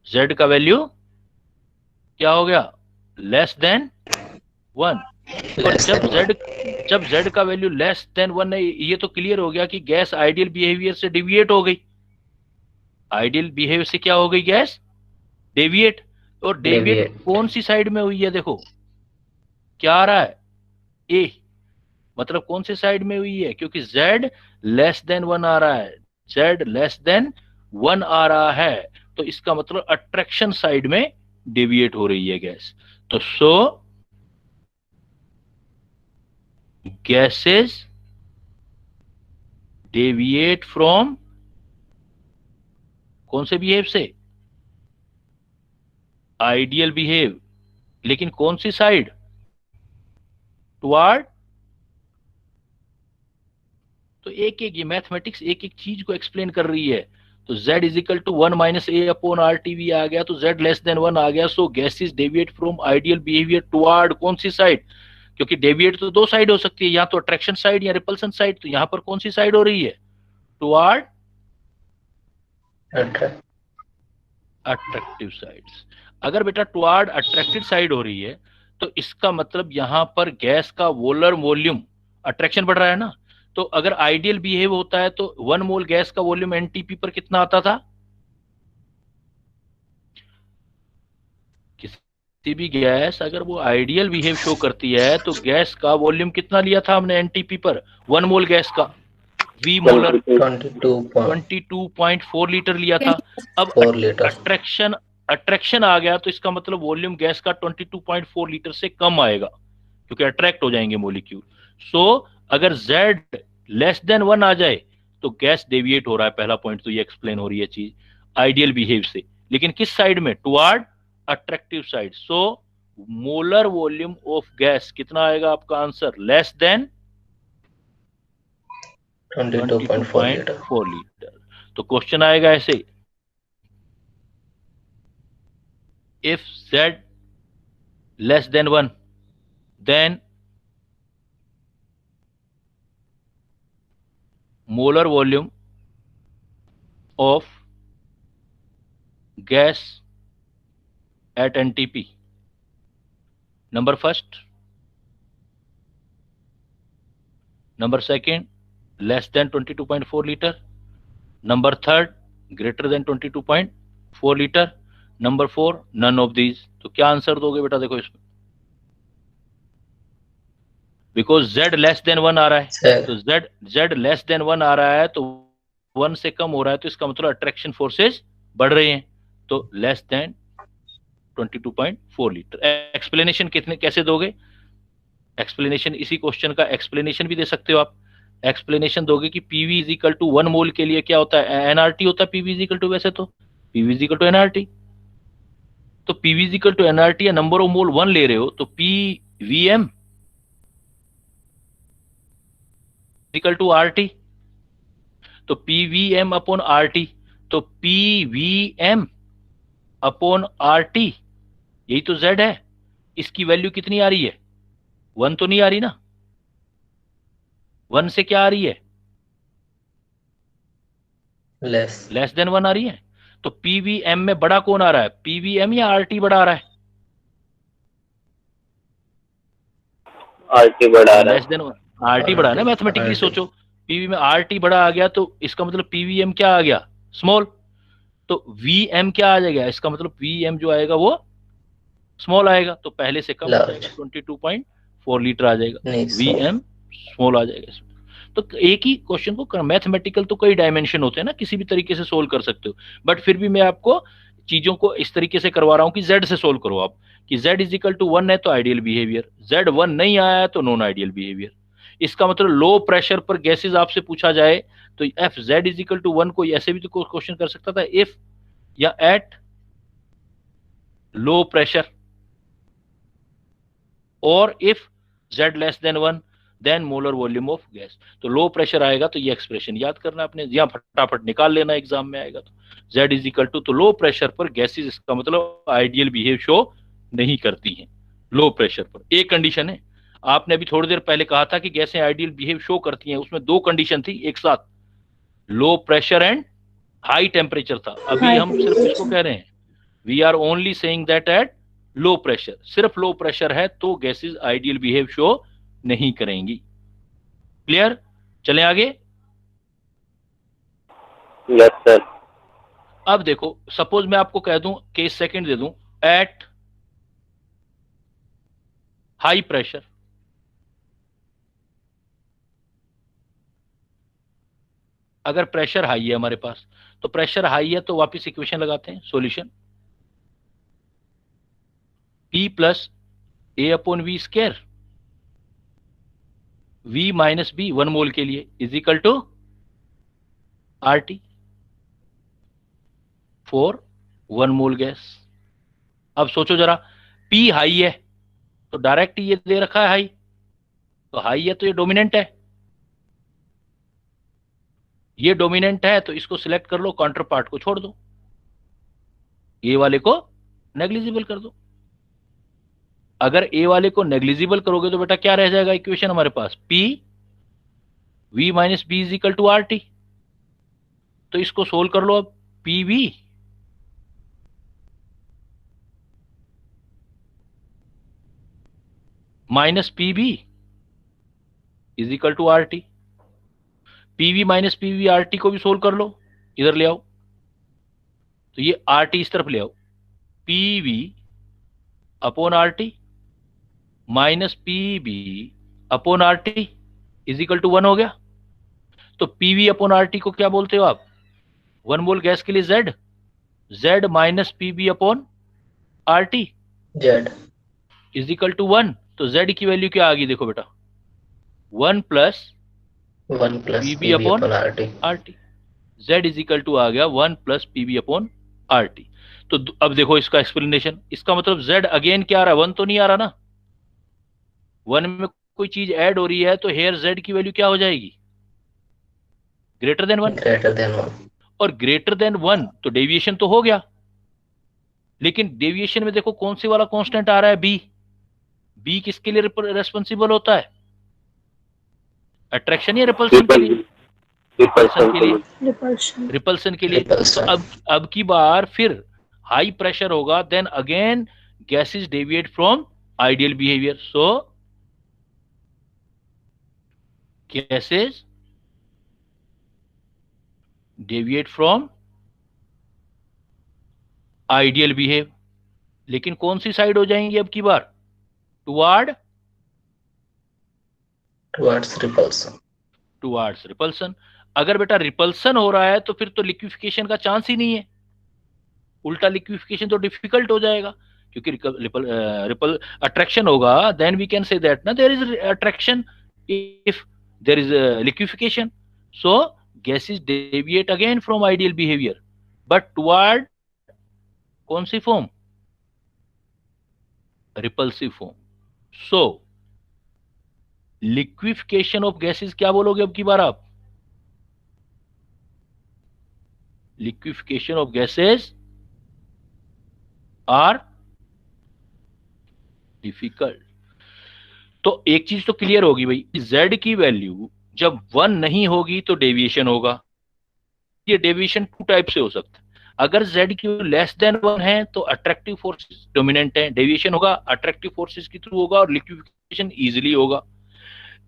Z का वैल्यू क्या हो गया, लेस देन 1। और जब z का वैल्यू लेस देन 1 है, ये तो क्लियर हो गया कि गैस आइडियल बिहेवियर से डिविएट हो गई। आइडियल बिहेवियर से क्या हो गई गैस, डेविएट। और डेविएट कौन सी साइड में हुई है, देखो क्या आ रहा है, ए, मतलब कौन सी साइड में हुई है, क्योंकि z लेस देन 1 आ रहा है, z लेस देन 1 आ रहा है, तो इसका मतलब अट्रैक्शन साइड में डेविएट हो रही है गैस। तो सो गैसेस डेविएट फ्रॉम कौन से बिहेव से, आइडियल बिहेव, लेकिन कौन सी साइड, टुवार्ड। तो एक एक ये मैथमेटिक्स एक एक चीज को एक्सप्लेन कर रही है। तो z is equal to 1 minus A upon R T V आ गया, तो z लेस देन 1 आ गया। So gases deviate from ideal behaviour toward कौन सी साइड, क्योंकि डेविएट तो दो साइड हो सकती है, या तो अट्रैक्शन साइड या रिपल्सन साइड, तो यहां पर कौन सी साइड हो रही है, टुवार्ड अट्रैक्टिव साइड्स। अगर बेटा टुवार्ड अट्रैक्टिव साइड हो रही है, तो इसका मतलब यहां पर गैस का मोलर वॉल्यूम, अट्रैक्शन बढ़ रहा है ना, तो अगर आइडियल बिहेव होता है तो 1 मोल गैस का वॉल्यूम एनटीपी पर कितना आता था, किसी भी गैस अगर वो आइडियल बिहेव शो करती है तो गैस का वॉल्यूम कितना लिया था हमने एनटीपी पर, 1 मोल गैस का वी मोलर 22.4 लीटर लिया था। अब अट्रैक्शन आ गया, तो इसका मतलब वॉल्यूम गैस का 22.4 लीटर से कम आएगा, क्योंकि अट्रैक्ट हो जाएंगे मोलिक्यूल। सो अगर Z लेस देन 1 आ जाए तो गैस डेविएट हो रहा है, पहला पॉइंट तो ये एक्सप्लेन हो रही है चीज आइडियल बिहेव से, लेकिन किस साइड में, toward attractive side. So molar volume of gas कितना आएगा आपका आंसर, लेस देन 22.4 लीटर। तो क्वेश्चन आएगा ऐसे, if Z less than 1 then molar volume of gas at NTP. Number first, number second less than 22.4 liter, number third greater than 22.4 liter, number 4 none of these। तो क्या answer दोगे बेटा, देखो इसमें because z less than 1 आ रहा है, तो z less than 1 आ रहा है, तो 1 से कम हो रहा है, तो इसका मतलब अट्रैक्शन फोर्सेस बढ़ रहे हैं, तो लेस देन 22.4 लीटर। एक्सप्लेनेशन कितने कैसे दोगे, एक्सप्लेनेशन इसी क्वेश्चन का एक्सप्लेनेशन भी दे सकते हो आप। एक्सप्लेनेशन दोगे कि PV is equal to 1 mole के लिए क्या होता है, एनआरटी होता है पीवी इज इक्वल टू, वैसे तो PV is equal to N R T, तो PV is equal to N R T या नंबर ऑफ मोल 1 ले रहे हो, तो पीवीएम इक्वल टू आरटी, तो पीवीएम अपॉन आरटी, तो पीवीएम अपॉन आरटी यही तो z है। इसकी वैल्यू कितनी आ रही है, 1 तो नहीं आ रही ना, 1 से क्या आ रही है, लेस देन 1 आ रही है। तो पीवीएम में बड़ा कौन आ रहा है, पीवीएम या आरटी बड़ा आ रहा है, आरटी बड़ा रहा है, लेस देन आरटी बड़ा है ना, मैथमेटिकली सोचो, पीवी में आरटी बड़ा आ गया तो इसका मतलब पीवीएम क्या आ गया, स्मॉल, तो वीएम क्या आ जाएगा, इसका मतलब वीएम जो आएगा वो स्मॉल आएगा, तो पहले से कम हो जाएगा, 22.4 लीटर आ जाएगा, वीएम स्मॉल आ जाएगा इसमें। तो एक ही क्वेश्चन को मैथमेटिकल तो कई डायमेंशन होते हैं ना, किसी भी तरीके से सोल्व कर सकते हो, बट फिर भी मैं आपको चीजों को इस तरीके से करवा रहा हूं कि z से सोल्व करो आप, कि z इज इक्वल टू 1 है तो आइडियल बिहेवियर, z 1 नहीं आया है तो नॉन आइडियल बिहेवियर। इसका मतलब लो प्रेशर पर गैसेस आपसे पूछा जाए तो if z is equal to 1 को ऐसे भी तो क्वेश्चन कर सकता था, इफ या एट लो प्रेशर, और if z less than 1 then molar volume of gas. तो लो प्रेशर आएगा तो ये एक्सप्रेशन याद करना आपने, यहां फटाफट निकाल लेना एग्जाम में आएगा, तो z इज इक्वल टू, तो लो प्रेशर पर गैसेस, इसका मतलब आइडियल बिहेव शो नहीं करती हैं लो प्रेशर पर। एक कंडीशन है, आपने अभी थोड़ी देर पहले कहा था कि गैसें आइडियल बिहेव शो करती हैं, उसमें 2 कंडीशन थी एक साथ, low pressure and high temperature था। अभी हम सिर्फ इसको कह रहे हैं, we are only saying that at low pressure, सिर्फ लो प्रेशर है तो गैसेस आइडियल बिहेव शो नहीं करेंगी। क्लियर? चलें आगे। Yes sir. अब देखो, सपोज मैं आपको कह दूं, केस सेकंड दे दूं, एट हाई प्रेशर, अगर प्रेशर हाई है हमारे पास, तो प्रेशर हाई है तो वापस इक्वेशन लगाते हैं, solution P plus A upon V square, V minus B 1 mole के लिए is equal to RT for 1 mole gas. अब सोचो जरा, P हाई है तो डायरेक्ट ये दे रखा है हाई, तो हाई है तो ये डोमिनेंट है, ये डोमिनेंट है तो इसको सिलेक्ट कर लो, काउंटर पार्ट को छोड़ दो, ए वाले को नेग्लिजिबल कर दो। अगर ए वाले को नेग्लिजिबल करोगे तो बेटा क्या रह जाएगा इक्वेशन हमारे पास, P V minus B is equal to RT। तो इसको सोल्व कर लो अब, PV minus PB is equal to RT। PV minus PV RT को भी सोल्व कर लो, इधर ले आओ, तो ये RT इस तरफ ले आओ, PV upon RT minus PB upon RT is equal to 1 हो गया। तो PV अपॉन RT को क्या बोलते हो आप, 1 मोल गैस के लिए Z minus PB upon RT Z is equal to 1। तो Z की वैल्यू क्या आ गई देखो बेटा, 1 plus 1 plus PB PV upon upon RT। RT, Z is equal to आ गया 1 प्लस PB अपॉन RT। तो अब देखो इसका एक्सप्लेनेशन, इसका मतलब Z अगेन क्या आ रहा है, 1 तो नहीं आ रहा ना, 1 में कोई चीज ऐड हो रही है तो हेयर Z की वैल्यू क्या हो जाएगी, ग्रेटर देन 1। Greater than 1। और ग्रेटर देन 1 तो डेविएशन तो हो गया, लेकिन डेविएशन में देखो कौन से वाला कांस्टेंट आ रहा है, बी किसके लिए रेस्पॉन्सिबल होता है, अट्रैक्शन या रिपल्सन के लिए, रिपल्सन के लिए, रिपल्शन। रिपल्सन के लिए। तो Repulsion। अब की बार फिर हाई प्रेशर होगा, then again gases deviate from ideal behaviour, so gases deviate from ideal behave, लेकिन कौन सी साइड हो जाएंगी अब की बार, Towards repulsion। Towards repulsion. अगर बेटा रिपल्सन हो रहा है तो फिर तो लिक्विफिकेशन का चांस ही नहीं है, उल्टा लिक्विफिकेशन तो डिफिकल्ट हो जाएगा, क्योंकि रिपल अट्रैक्शन होगा, then we can say that ना there is attraction if there is liquefaction, so gases deviate again from ideal behaviour but toward कौन सी form, repulsive form. So liquefaction of gases क्या बोलोगे अब की बार आप, liquefaction of gases are difficult. तो एक चीज तो क्लियर होगी भाई, Z की वैल्यू जब 1 नहीं होगी तो डेविएशन होगा, ये डेविएशन 2 टाइप से हो सकता है, अगर Z की लेस देन 1 है तो अट्रैक्टिव फोर्सेस डोमिनेंट है, डेविएशन होगा अट्रैक्टिव फोर्सेस के थ्रू होगा और लिक्विफिकेशन इजीली होगा।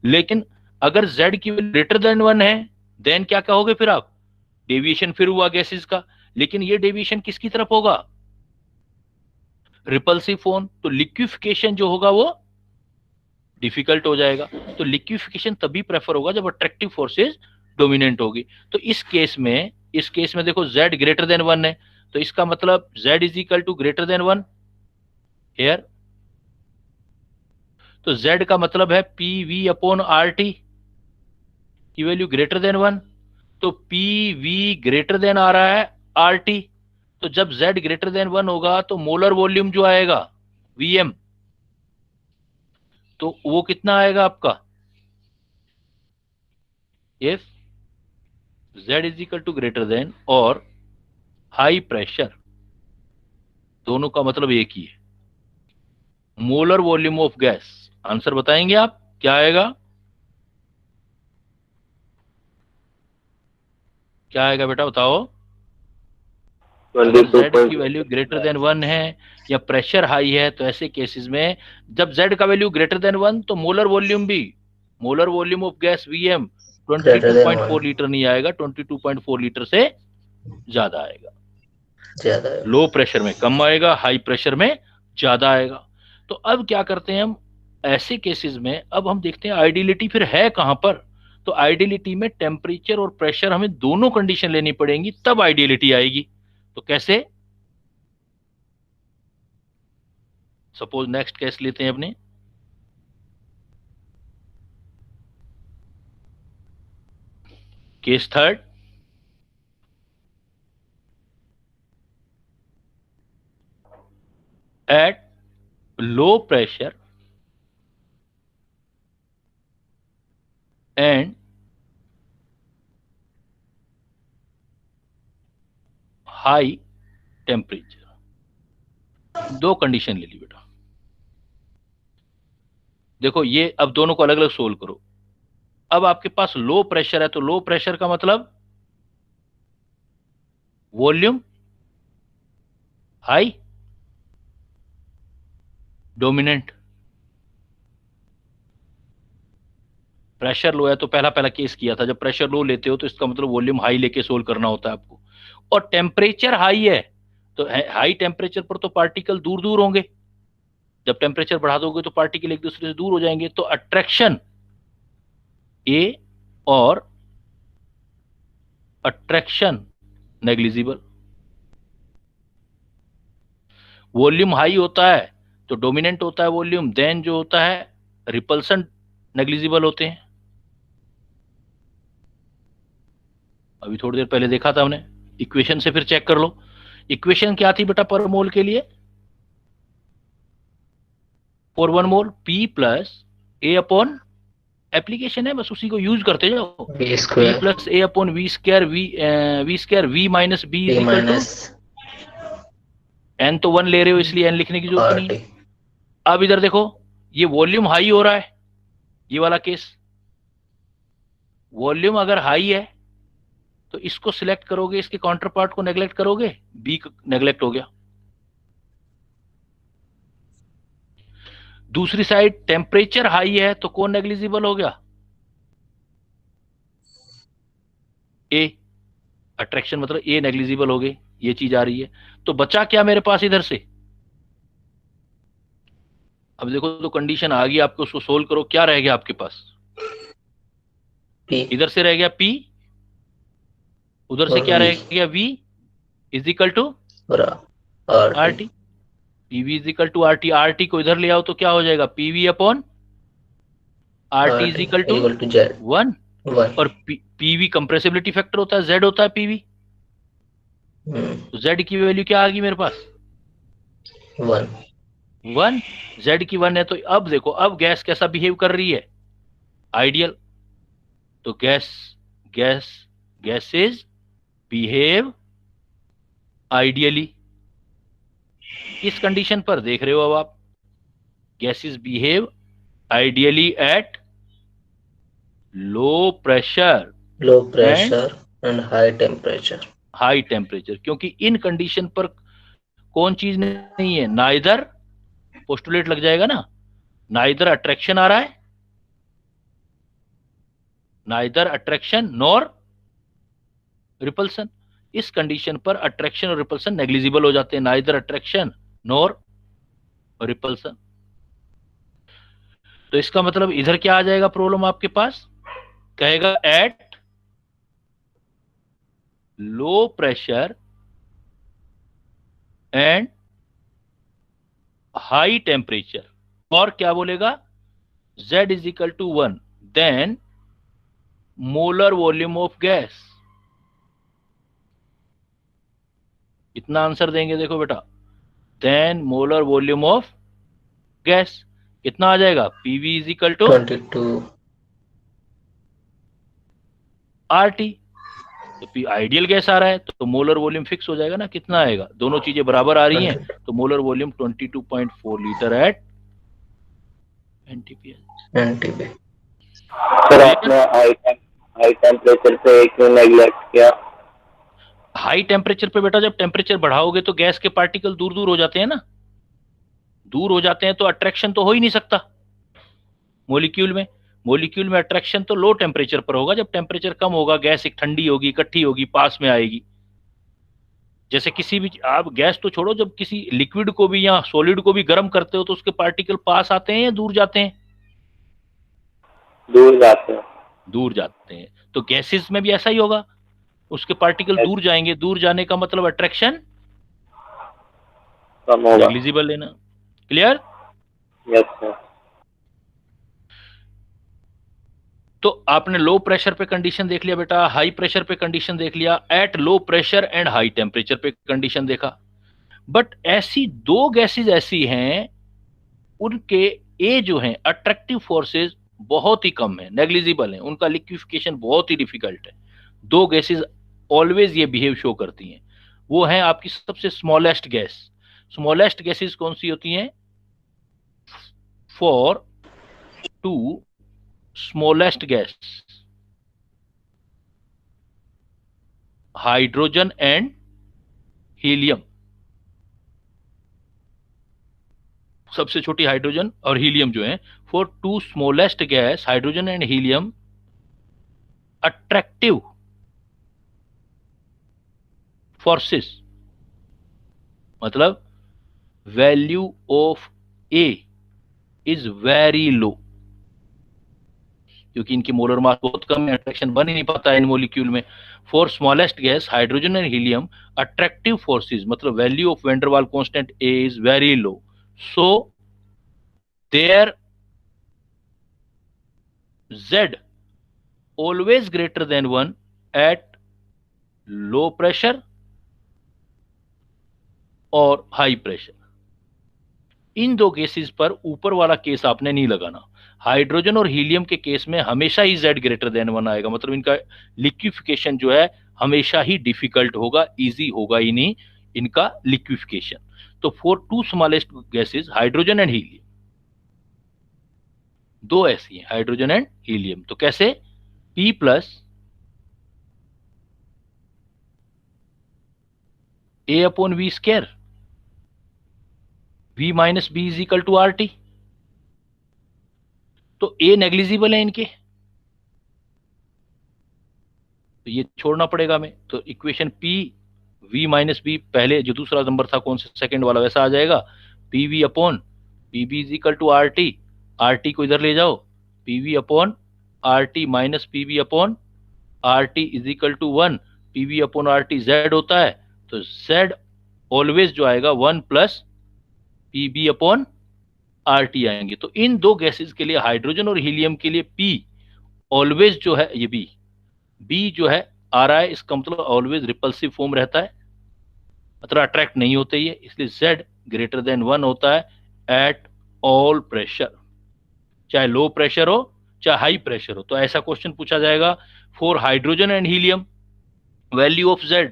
लेकिन अगर Z की ग्रेटर देन 1 है देन क्या कहोगे फिर आप, डेविएशन फिर हुआ गैसेस का, लेकिन ये डेविएशन किसकी तरफ होगा, रिपल्सिव फॉर्म, तो लिक्विफिकेशन जो होगा वो डिफिकल्ट हो जाएगा। तो लिक्विफिकेशन तभी प्रेफर होगा जब अट्रैक्टिव फोर्सेस डोमिनेंट होगी। तो इस केस में देखो Z ग्रेटर देन 1 है, तो इसका मतलब Z is equal to greater than 1 here, तो Z का मतलब है PV अपॉन RT की वैल्यू ग्रेटर देन 1, तो PV ग्रेटर देन आ रहा है RT, तो जब Z ग्रेटर देन 1 होगा तो मोलर वॉल्यूम जो आएगा VM, तो वो कितना आएगा आपका, if Z is equal to greater than और हाई प्रेशर, दोनों का मतलब एक ही है, molar volume of gas. Answer बताएंगे आप क्या आएगा, क्या आएगा बेटा बताओ, अगर z की 22. वैल्यू ग्रेटर देन 1 है या प्रेशर हाई है तो ऐसे केसेस में जब z का वैल्यू ग्रेटर देन 1 तो molar volume of gas Vm Greater than 22.4 1. Litre नहीं आएगा, 22.4 लीटर से ज्यादा आएगा। ज्यादा है। लो प्रेशर में कम आएगा, हाई प्रेशर में ज्यादा आएगा। तो अब क्या करते हैं हम ऐसे केसेस में, अब हम देखते हैं आइडियलिटी फिर है कहां पर। तो आइडियलिटी में टेम्परेचर और प्रेशर हमें दोनों कंडीशन लेनी पड़ेंगी, तब आइडियलिटी आएगी। तो कैसे? सपोज नेक्स्ट केस लेते हैं अपने, case third. At low pressure and high temperature, दो कंडीशन ले ली बेटा। देखो ये अब दोनों को अलग अलग सोल्व करो। अब आपके पास लो प्रेशर है तो लो प्रेशर का मतलब volume high dominant. Pressure low है तो पहला केस किया था, जब प्रेशर लो लेते हो तो इसका मतलब वॉल्यूम हाई लेके सोल्व करना होता है आपको। और टेम्परेचर हाई है तो हाई टेम्परेचर पर तो पार्टिकल दूर दूर होंगे, जब टेम्परेचर बढ़ा दोगे तो पार्टिकल एक दूसरे से दूर हो जाएंगे, तो अट्रैक्शन ए और अट्रैक्शन नेग्लिजिबल। वॉल्यूम हाई होता है तो डोमिनेंट होता है वॉल्यूम, देन जो होता है रिपल्सन नेग्लिजिबल होते हैं। अभी थोड़ी देर पहले देखा था हमने, इक्वेशन से फिर चेक कर लो। इक्वेशन क्या थी बेटा पर मोल के लिए? For 1 mole P plus A upon, application है बस उसी को यूज करते जाओ, B P square. Plus A upon V square, V minus B B is equal to, minus n तो 1 ले रहे हो इसलिए n लिखने की जरूरत नहीं RT. है। अब इधर देखो ये वॉल्यूम हाई हो रहा है, ये वाला केस वॉल्यूम अगर हाई है तो इसको सिलेक्ट करोगे, इसके काउंटर पार्ट को नेग्लेक्ट करोगे, बी नेग्लेक्ट हो गया। दूसरी साइड टेम्परेचर हाई है तो कौन नेग्लिजिबल हो गया? ए, अट्रैक्शन मतलब ए नेग्लिजिबल हो गई, ये चीज आ रही है। तो बचा क्या मेरे पास इधर से? अब देखो तो कंडीशन आ गई आपको, उसको सोल्व करो, क्या रह गया आपके पास? P इधर से रह गया P, उधर से और क्या V रह गया? V इज इक्वल टू और R RT. T. PV is equal to R T, R T को इधर ले आओ तो क्या हो जाएगा? PV upon R T is equal to Z. 1। 1. और पीवी कंप्रेसिबिलिटी फैक्टर होता है, जेड होता है पीवी। तो जेड की वैल्यू क्या आ गई मेरे पास? 1. जेड की 1 है। तो अब देखो अब गैस कैसा बिहेव कर रही है? आइडियल। तो गैसेस बिहेव आइडियली। इस कंडीशन पर देख रहे हो अब आप, gases behave ideally eight low pressure Low pressure and high temperature. High temperature, क्योंकि इन कंडीशन पर कौन चीज नहीं है? नाइदर, पोस्टुलेट लग जाएगा ना, नाइदर अट्रैक्शन आ रहा है, नाइदर अट्रैक्शन नॉर रिपल्सन। इस कंडीशन पर अट्रैक्शन और रिपल्सन नेग्लिजिबल हो जाते हैं, नाइदर अट्रैक्शन नॉर रिपल्सन। तो इसका मतलब इधर क्या आ जाएगा प्रॉब्लम आपके पास? कहेगा at low pressure and high temperature, और क्या बोलेगा? Z is equal to 1, then molar volume of gas. इतना आंसर देंगे देखो बेटा, then molar volume of gas कितना आ जाएगा? PV is equal to 22. RT. तो आइडियल गैस आ रहा है तो मोलर वॉल्यूम फिक्स हो जाएगा ना, कितना आएगा? दोनों चीजें बराबर आ रही हैं तो molar volume 22.4 litre at NTPA। NTP. Sir आपने हाई टेम्परेचर पे क्यों नेग्लेक्ट किया? हाई टेम्परेचर पे बेटा जब टेम्परेचर बढ़ाओगे तो गैस के पार्टिकल दूर दूर हो जाते हैं ना, दूर हो जाते हैं तो अट्रैक्शन तो हो ही नहीं सकता मॉलिक्यूल में। मॉलिक्यूल में अट्रैक्शन तो लो टेम्परेचर पर होगा, जब टेम्परेचर कम होगा गैस एक ठंडी होगी, इकट्ठी होगी, पास में आएगी। जैसे किसी भी आप गैस तो छोड़ो, जब किसी लिक्विड को भी या सॉलिड को भी गर्म करते हो तो उसके पार्टिकल पास आते हैं या दूर जाते हैं? दूर जाते हैं। दूर जाते हैं। तो गैसेस में भी ऐसा ही होगा, उसके पार्टिकल दूर जाएंगे, दूर जाने का मतलब अट्रैक्शन कम होगा। नेग्लिजिबल लेना। क्लियर? Yes sir. तो आपने लो प्रेशर पे कंडीशन देख लिया बेटा, हाई प्रेशर पे कंडीशन देख लिया, eight low pressure and high temperature पे कंडीशन देखा। बट ऐसी दो गैसेस ऐसी हैं उनके ए जो हैं अट्रैक्टिव फोर्सेस बहुत ही कम है, नेग्लिजिबल है, उनका लिक्विफिकेशन बहुत ही डिफिकल्ट है। दो गैसेस ऑलवेज ये बिहेव शो करती हैं, वो है आपकी सबसे स्मॉलेस्ट गैस। स्मॉलेस्ट गैसेस कौन सी होती हैं? For two smallest gas, hydrogen and helium. सबसे छोटी हाइड्रोजन और हीलियम जो है, for two smallest gas hydrogen and helium attractive forces, मतलब value of a is very low, क्योंकि इनकी मोलर मास बहुत कम है, अट्रैक्शन बन ही नहीं पाता है इन मॉलिक्यूल में। For smallest gas hydrogen and helium attractive forces, मतलब value of van der Waal constant A is very low, so there Z always greater than 1 at low pressure और हाई प्रेशर। इन दो केसेस पर ऊपर वाला case आपने नहीं लगाना। हाइड्रोजन और हीलियम के केस में हमेशा ही Z ग्रेटर देन 1 आएगा, मतलब इनका लिक्विफिकेशन जो है हमेशा ही डिफिकल्ट होगा, इजी होगा ही नहीं इनका लिक्विफिकेशन। तो for two smallest gases hydrogen and helium, दो ऐसी हैं हाइड्रोजन एंड हीलियम, तो कैसे? P plus A upon V square, V minus B is equal to RT। तो A नेग्लिजिबल है इनके, तो ये छोड़ना पड़ेगा हमें। तो equation P V minus B, पहले जो दूसरा नंबर था कौन सा, सेकंड वाला, वैसा आ जाएगा। PV upon PB is equal to RT, RT को इधर ले जाओ, PV upon RT minus PB upon RT is equal to 1, PV upon RT Z होता है, तो Z ऑलवेज जो आएगा 1 प्लस PB अपॉन RT आएंगे। तो इन दो गैसेस के लिए, हाइड्रोजन और हीलियम के लिए P ऑलवेज जो है, ये B जो है आ रहा है, इसका मतलब ऑलवेज रिपल्सिव फॉर्म रहता है, मतलब अट्रैक्ट नहीं होते ये, इसलिए Z ग्रेटर देन 1 होता है एट ऑल प्रेशर, चाहे लो प्रेशर हो चाहे हाई प्रेशर हो। तो ऐसा क्वेश्चन पूछा जाएगा for hydrogen and helium value of Z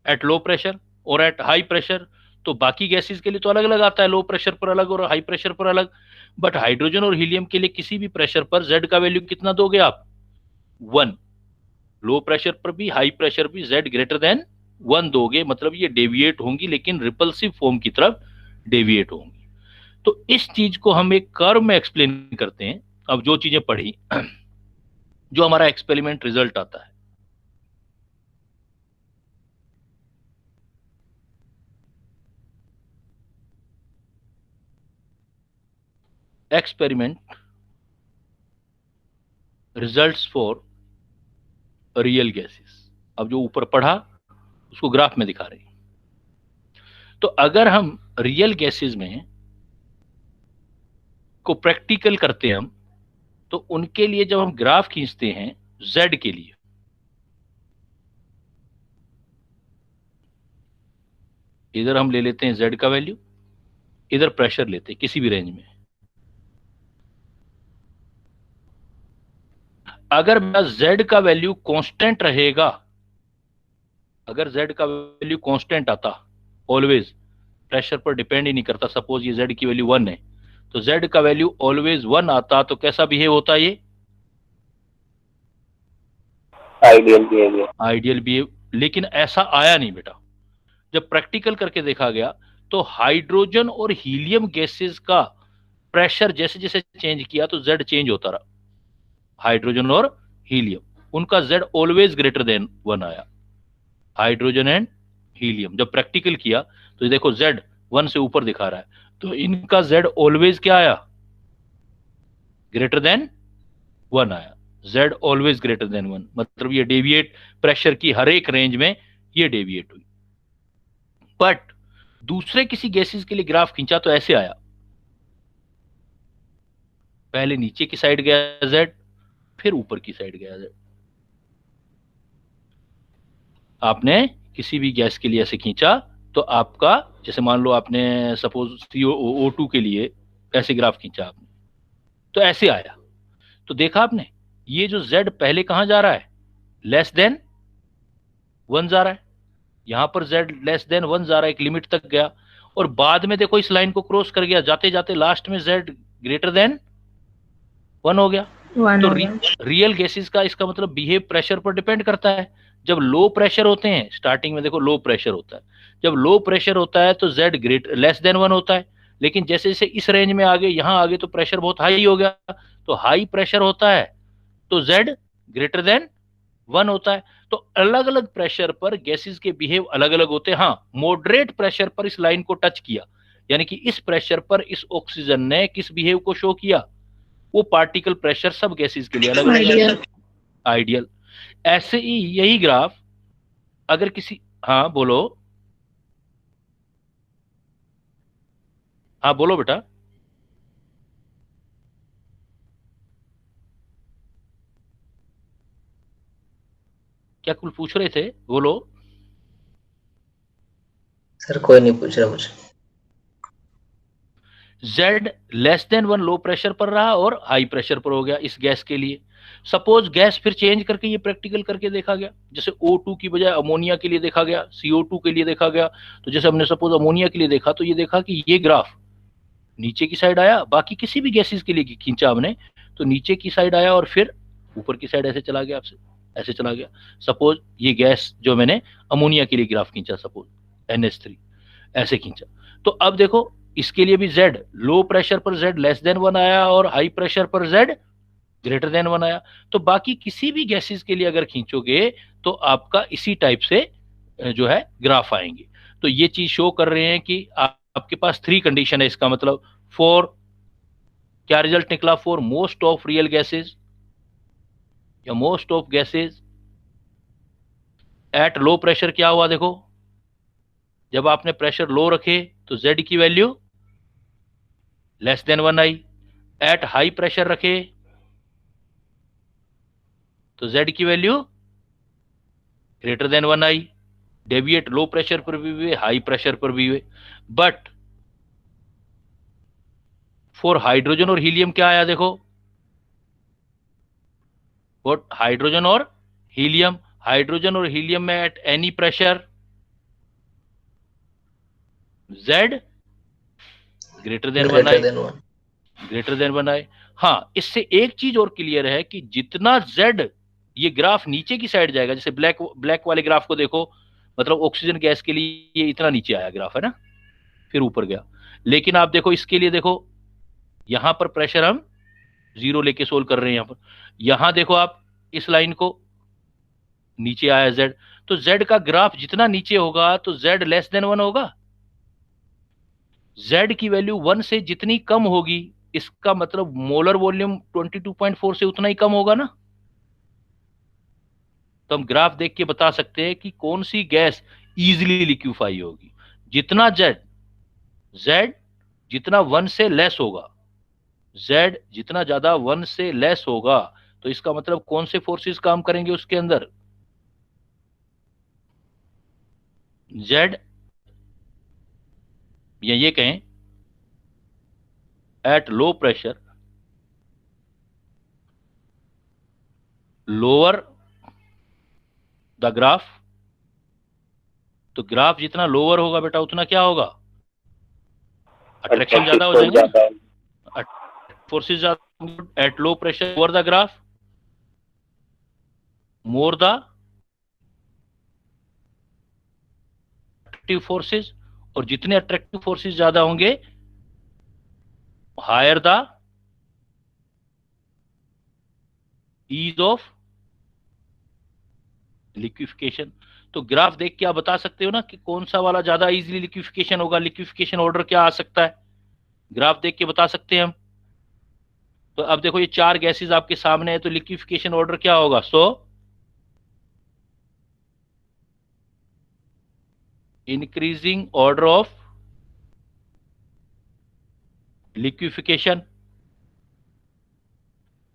eight low pressure और एट हाई प्रेशर। तो बाकी गैसेस के लिए तो अलग अलग आता है, लो प्रेशर पर अलग और हाई प्रेशर पर अलग, बट हाइड्रोजन और हीलियम के लिए किसी भी प्रेशर पर Z का वैल्यू कितना दोगे आप? 1। लो प्रेशर पर भी हाई प्रेशर भी Z ग्रेटर देन 1 दोगे, मतलब ये डेविएट होंगी लेकिन रिपल्सिव फॉर्म की तरफ डेविएट होंगी। तो इस चीज को हम एक कर्व में एक्सप्लेन करते हैं। अब जो चीजें पढ़ी, जो हमारा एक्सपेरिमेंट रिजल्ट आता है, experiment results for real gases. अब जो ऊपर पढ़ा उसको ग्राफ में दिखा रही। तो अगर हम रियल गैसेस में को प्रैक्टिकल करते हैं हम, तो उनके लिए जब हम ग्राफ खींचते हैं Z के लिए, इधर हम ले लेते हैं Z का वैल्यू, इधर प्रेशर लेते हैं किसी भी रेंज में। अगर मेरा Z का वैल्यू कांस्टेंट रहेगा, अगर Z का वैल्यू कांस्टेंट आता, ऑलवेज प्रेशर पर डिपेंड ही नहीं करता, सपोज ये Z की वैल्यू 1 है, तो Z का वैल्यू ऑलवेज 1 आता, तो कैसा बिहेव होता है ये? Ideal behaviour. आइडियल बिहेव लेकिन ऐसा आया नहीं बेटा। जब प्रैक्टिकल करके देखा गया तो हाइड्रोजन और हीलियम गैसेस का प्रेशर जैसे जैसे चेंज किया तो जेड चेंज होता रहा। हाइड्रोजन और हीलियम, उनका जेड ऑलवेज ग्रेटर देन 1 आया। हाइड्रोजन एंड हीलियम जब प्रैक्टिकल किया तो ये देखो जेड 1 से ऊपर दिखा रहा है, तो इनका जेड ऑलवेज क्या आया? ग्रेटर देन 1 आया। जेड ऑलवेज ग्रेटर देन 1, मतलब ये डेविएट प्रेशर की हर एक रेंज में ये डेविएट हुई। बट दूसरे किसी गैसेस के लिए ग्राफ खींचा तो ऐसे आया, पहले नीचे की साइड गया जेड, फिर ऊपर की साइड गया जेड। आपने किसी भी गैस के लिए ऐसे खींचा तो आपका, जैसे मान लो आपने सपोज CO2 के लिए ऐसे ग्राफ खींचा आपने, तो ऐसे आया। तो देखा आपने ये जो Z पहले कहां जा रहा है? लेस देन 1 जा रहा है। यहां पर Z लेस देन 1 जा रहा है, एक लिमिट तक गया, और बाद में देखो इस लाइन को क्रॉस कर गया, जाते जाते लास्ट में Z ग्रेटर देन 1 हो गया। तो रियल गैसेस का इसका मतलब बिहेव प्रेशर पर डिपेंड करता है। जब लो प्रेशर होते हैं, स्टार्टिंग में देखो लो प्रेशर होता है, जब लो प्रेशर होता है तो Z लेस देन 1 होता है। लेकिन जैसे जैसे इस रेंज में आगे, यहां आगे तो प्रेशर बहुत हाई हो गया, तो हाई प्रेशर होता है तो Z ग्रेटर देन 1 होता है। तो अलग अलग प्रेशर पर गैसेस के बिहेव अलग अलग होते हैं। हाँ, मॉडरेट प्रेशर पर इस लाइन को टच किया, यानी कि इस प्रेशर पर इस ऑक्सीजन ने किस बिहेव को शो किया? वो पार्टिकल प्रेशर सब गैसेस के लिए अलग अलग, आइडियल। ऐसे ही यही ग्राफ अगर किसी, हाँ बोलो, हाँ बोलो बेटा। क्या कुल पूछ रहे थे? बोलो। सर कोई नहीं पूछ रहा मुझे। Z लेस देन 1 लो प्रेशर पर रहा और हाई प्रेशर पर हो गया इस गैस के लिए। सपोज गैस फिर चेंज करके ये प्रैक्टिकल करके देखा गया, जैसे O2 की बजाय अमोनिया के लिए देखा गया, CO2 के लिए देखा गया। तो जैसे हमने सपोज अमोनिया के लिए देखा तो ये देखा कि ये ग्राफ नीचे की साइड आया, बाकी किसी भी गैसेस के लिए खींचा हमने तो नीचे की साइड आया और फिर ऊपर की साइड ऐसे चला गया, आपसे ऐसे चला गया। सपोज ये गैस जो मैंने अमोनिया के लिए ग्राफ खींचा, सपोज NH3 ऐसे खींचा, तो अब देखो इसके लिए भी Z लो प्रेशर पर Z लेस देन 1 आया और हाई प्रेशर पर Z ग्रेटर देन 1 आया। तो बाकी किसी भी गैसेस के लिए अगर खींचोगे तो आपका इसी टाइप से जो है ग्राफ आएंगे। तो ये चीज शो कर रहे हैं कि आपके पास 3 कंडीशन है। इसका मतलब फॉर, क्या रिजल्ट निकला? For most of real gases या most of gases at low pressure क्या हुआ? देखो जब आपने प्रेशर लो रखे तो Z की value less than 1 I, at high pressure रखे तो Z की वैल्यू ग्रेटर देन 1 आई। डेविएट लो प्रेशर पर भी हुए, हाई प्रेशर पर भी हुए। बट फॉर हाइड्रोजन और हीलियम क्या आया? देखो वो हाइड्रोजन और हीलियम में at any pressure Z greater than 1 I, greater than 1 आई। हाँ, इससे एक चीज और क्लियर है कि जितना Z ये ग्राफ नीचे की साइड जाएगा, जैसे ब्लैक वाले ग्राफ को देखो, मतलब ऑक्सीजन गैस के लिए ये इतना नीचे आया ग्राफ, है ना, फिर ऊपर गया। लेकिन आप देखो इसके लिए, देखो यहां पर प्रेशर हम 0 लेके सोल्व कर रहे हैं। यहां देखो आप इस लाइन को, नीचे आया Z, तो Z का ग्राफ जितना नीचे होगा तो Z लेस देन 1 होगा। Z की वैल्यू 1 से जितनी कम होगी, इसका मतलब मोलर वॉल्यूम 22.4 से उतना ही कम होगा ना। तो हम ग्राफ देख के बता सकते हैं कि कौन सी गैस इजीली लिक्विफाई होगी। जितना Z जितना 1 से लेस होगा, Z जितना ज्यादा 1 से लेस होगा, तो इसका मतलब कौन से फोर्सेस काम करेंगे उसके अंदर? Z, या ये कहें eight low pressure lower the graph. तो ग्राफ जितना लोअर होगा बेटा उतना क्या होगा? अट्रैक्शन ज्यादा हो जाएंगे, फोर्सेस ज्यादा। At low pressure over the graph more the attractive forces, और जितने अट्रैक्टिव फोर्सेस ज्यादा होंगे higher the ease of liquefaction. तो ग्राफ देख के आप बता सकते हो ना कि कौन सा वाला ज्यादा इजीली लिक्विफिकेशन होगा, लिक्विफिकेशन ऑर्डर क्या आ सकता है, ग्राफ देख के बता सकते हैं हम। तो अब देखो ये 4 गैसेस आपके सामने है, तो लिक्विफिकेशन ऑर्डर क्या होगा? सो इंक्रीजिंग ऑर्डर ऑफ लिक्विफिकेशन।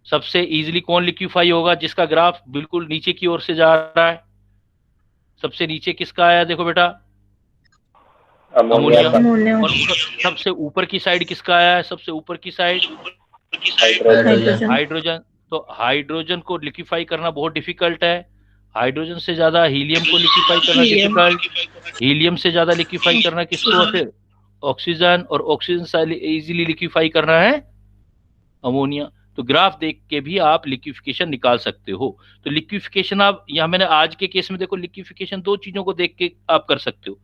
सबसे इजीली कौन लिक्विफाई होगा? जिसका ग्राफ बिल्कुल नीचे की ओर से जा रहा है। सबसे नीचे किसका आया देखो बेटा? अमोनिया। और सबसे ऊपर की साइड किसका आया है? सबसे ऊपर की साइड हाइड्रोजन। तो हाइड्रोजन को लिक्विफाई करना बहुत डिफिकल्ट है। हाइड्रोजन से ज्यादा हीलियम को लिक्विफाई करना डिफिकल्ट। हीलियम से ज्यादा लिक्विफाई करना किसको? फिर ऑक्सीजन। और ऑक्सीजन से इजीली लिक्विफाई करना है अमोनिया। तो ग्राफ देख के भी आप लिक्विफिकेशन निकाल सकते हो। तो लिक्विफिकेशन आप यहाँ, मैंने आज के केस में देखो लिक्विफिकेशन 2 चीजों को देख के आप कर सकते हो।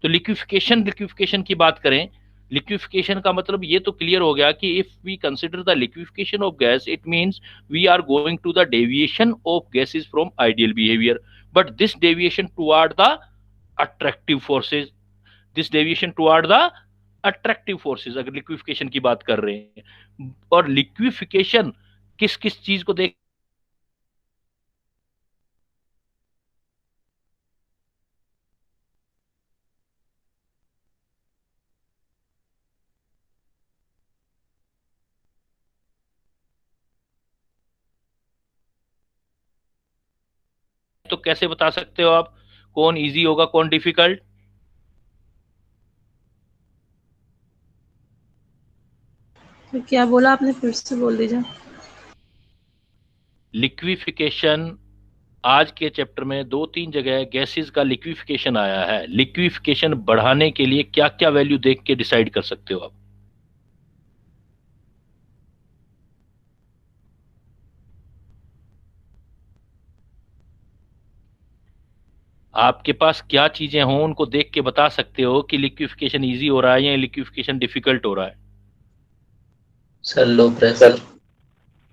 तो लिक्विफिकेशन की बात करें, लिक्विफिकेशन का मतलब ये तो क्लियर हो गया कि if we consider the liquefaction of gas, it means we are going to the deviation of gases from ideal behaviour, but this deviation toward the attractive forces, this deviation toward the attractive forces, अगर liquefaction की बात कर रहे हैं। और liquefaction किस किस चीज को देख तो कैसे बता सकते हो आप कौन इजी होगा कौन डिफिकल्ट? तो क्या बोला आपने, फिर से बोल दीजिए। लिक्विफिकेशन आज के चैप्टर में 2-3 जगह गैसेस का लिक्विफिकेशन आया है। लिक्विफिकेशन बढ़ाने के लिए क्या क्या वैल्यू देख के डिसाइड कर सकते हो आप? आपके पास क्या चीजें हों उनको देख के बता सकते हो कि लिक्विफिकेशन इजी हो रहा है या लिक्विफिकेशन डिफिकल्ट हो रहा है। Sir low pressure.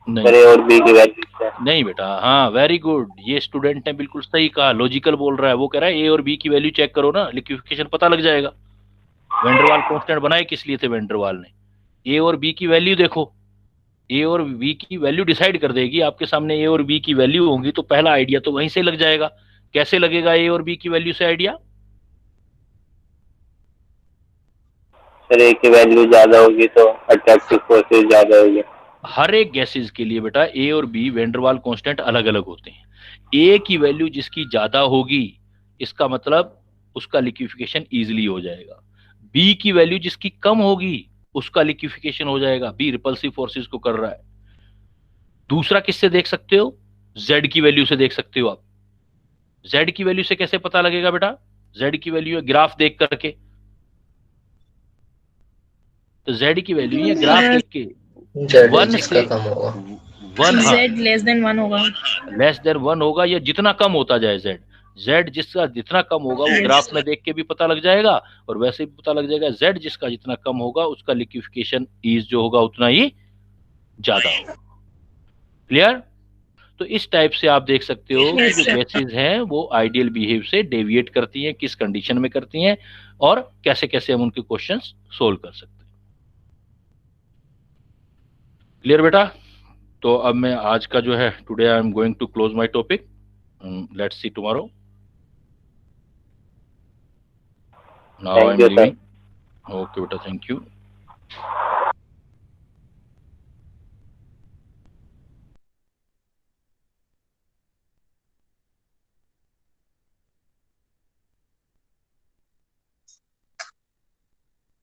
नहीं और बी की वैल्यू नहीं बेटा, हाँ वेरी गुड, ये स्टूडेंट ने बिल्कुल सही कहा, लॉजिकल बोल रहा है। वो कह रहा है ए और बी की वैल्यू चेक करो ना, लिक्विफिकेशन पता लग जाएगा। वेंडरवाल कांस्टेंट बनाए किस लिए थे वेंडरवाल ने? ए और बी की वैल्यू देखो, ए और बी की वैल्यू डिसाइड कर देगी। आपके सामने ए और बी की वैल्यू होंगी तो पहला आइडिया तो वहीं से लग जाएगा। कैसे लगेगा ए और बी की वैल्यू से आइडिया? सर ए की वैल्यू ज्यादा होगी तो अट्रैक्टिव फोर्सेस ज्यादा होगी। हर एक गैसेस के लिए बेटा ए और बी वेंडरवाल कांस्टेंट अलग अलग होते हैं। ए की वैल्यू जिसकी ज्यादा होगी इसका मतलब उसका लिक्विफिकेशन इजीली हो जाएगा। बी की वैल्यू जिसकी कम होगी उसका लिक्विफिकेशन हो जाएगा। बी रिपल्सिव फोर्सेस को कर रहा है। दूसरा किससे देख सकते हो? जेड की वैल्यू से देख सकते हो आप। जेड की वैल्यू से कैसे पता लगेगा बेटा? जेड की वैल्यू है ग्राफ देख करके। तो जेड की वैल्यू है ग्राफ देख के जेड जिसका कम होगा, जेड लेस देन 1 होगा, लेस देन 1 होगा या जितना कम होता जाए जेड, जेड जिसका जितना कम होगा वो ग्राफ में देख के भी पता लग जाएगा और वैसे भी पता लग जाएगा जेड जिसका जितना कम होगा उसका लिक्विफिकेशन ईज जो होगा उतना ही ज्यादा होगा। क्लियर? तो इस टाइप से आप देख सकते हो कि जो गैसेस हैं वो आइडियल बिहेव से डेविएट करती हैं, किस कंडीशन में करती हैं और कैसे कैसे हम उनके क्वेश्चंस सोल्व कर सकते हैं। क्लियर बेटा? तो अब मैं आज का जो है today I am going to close my topic, let's see tomorrow. Now I am leaving. Okay बेटा, थैंक यू।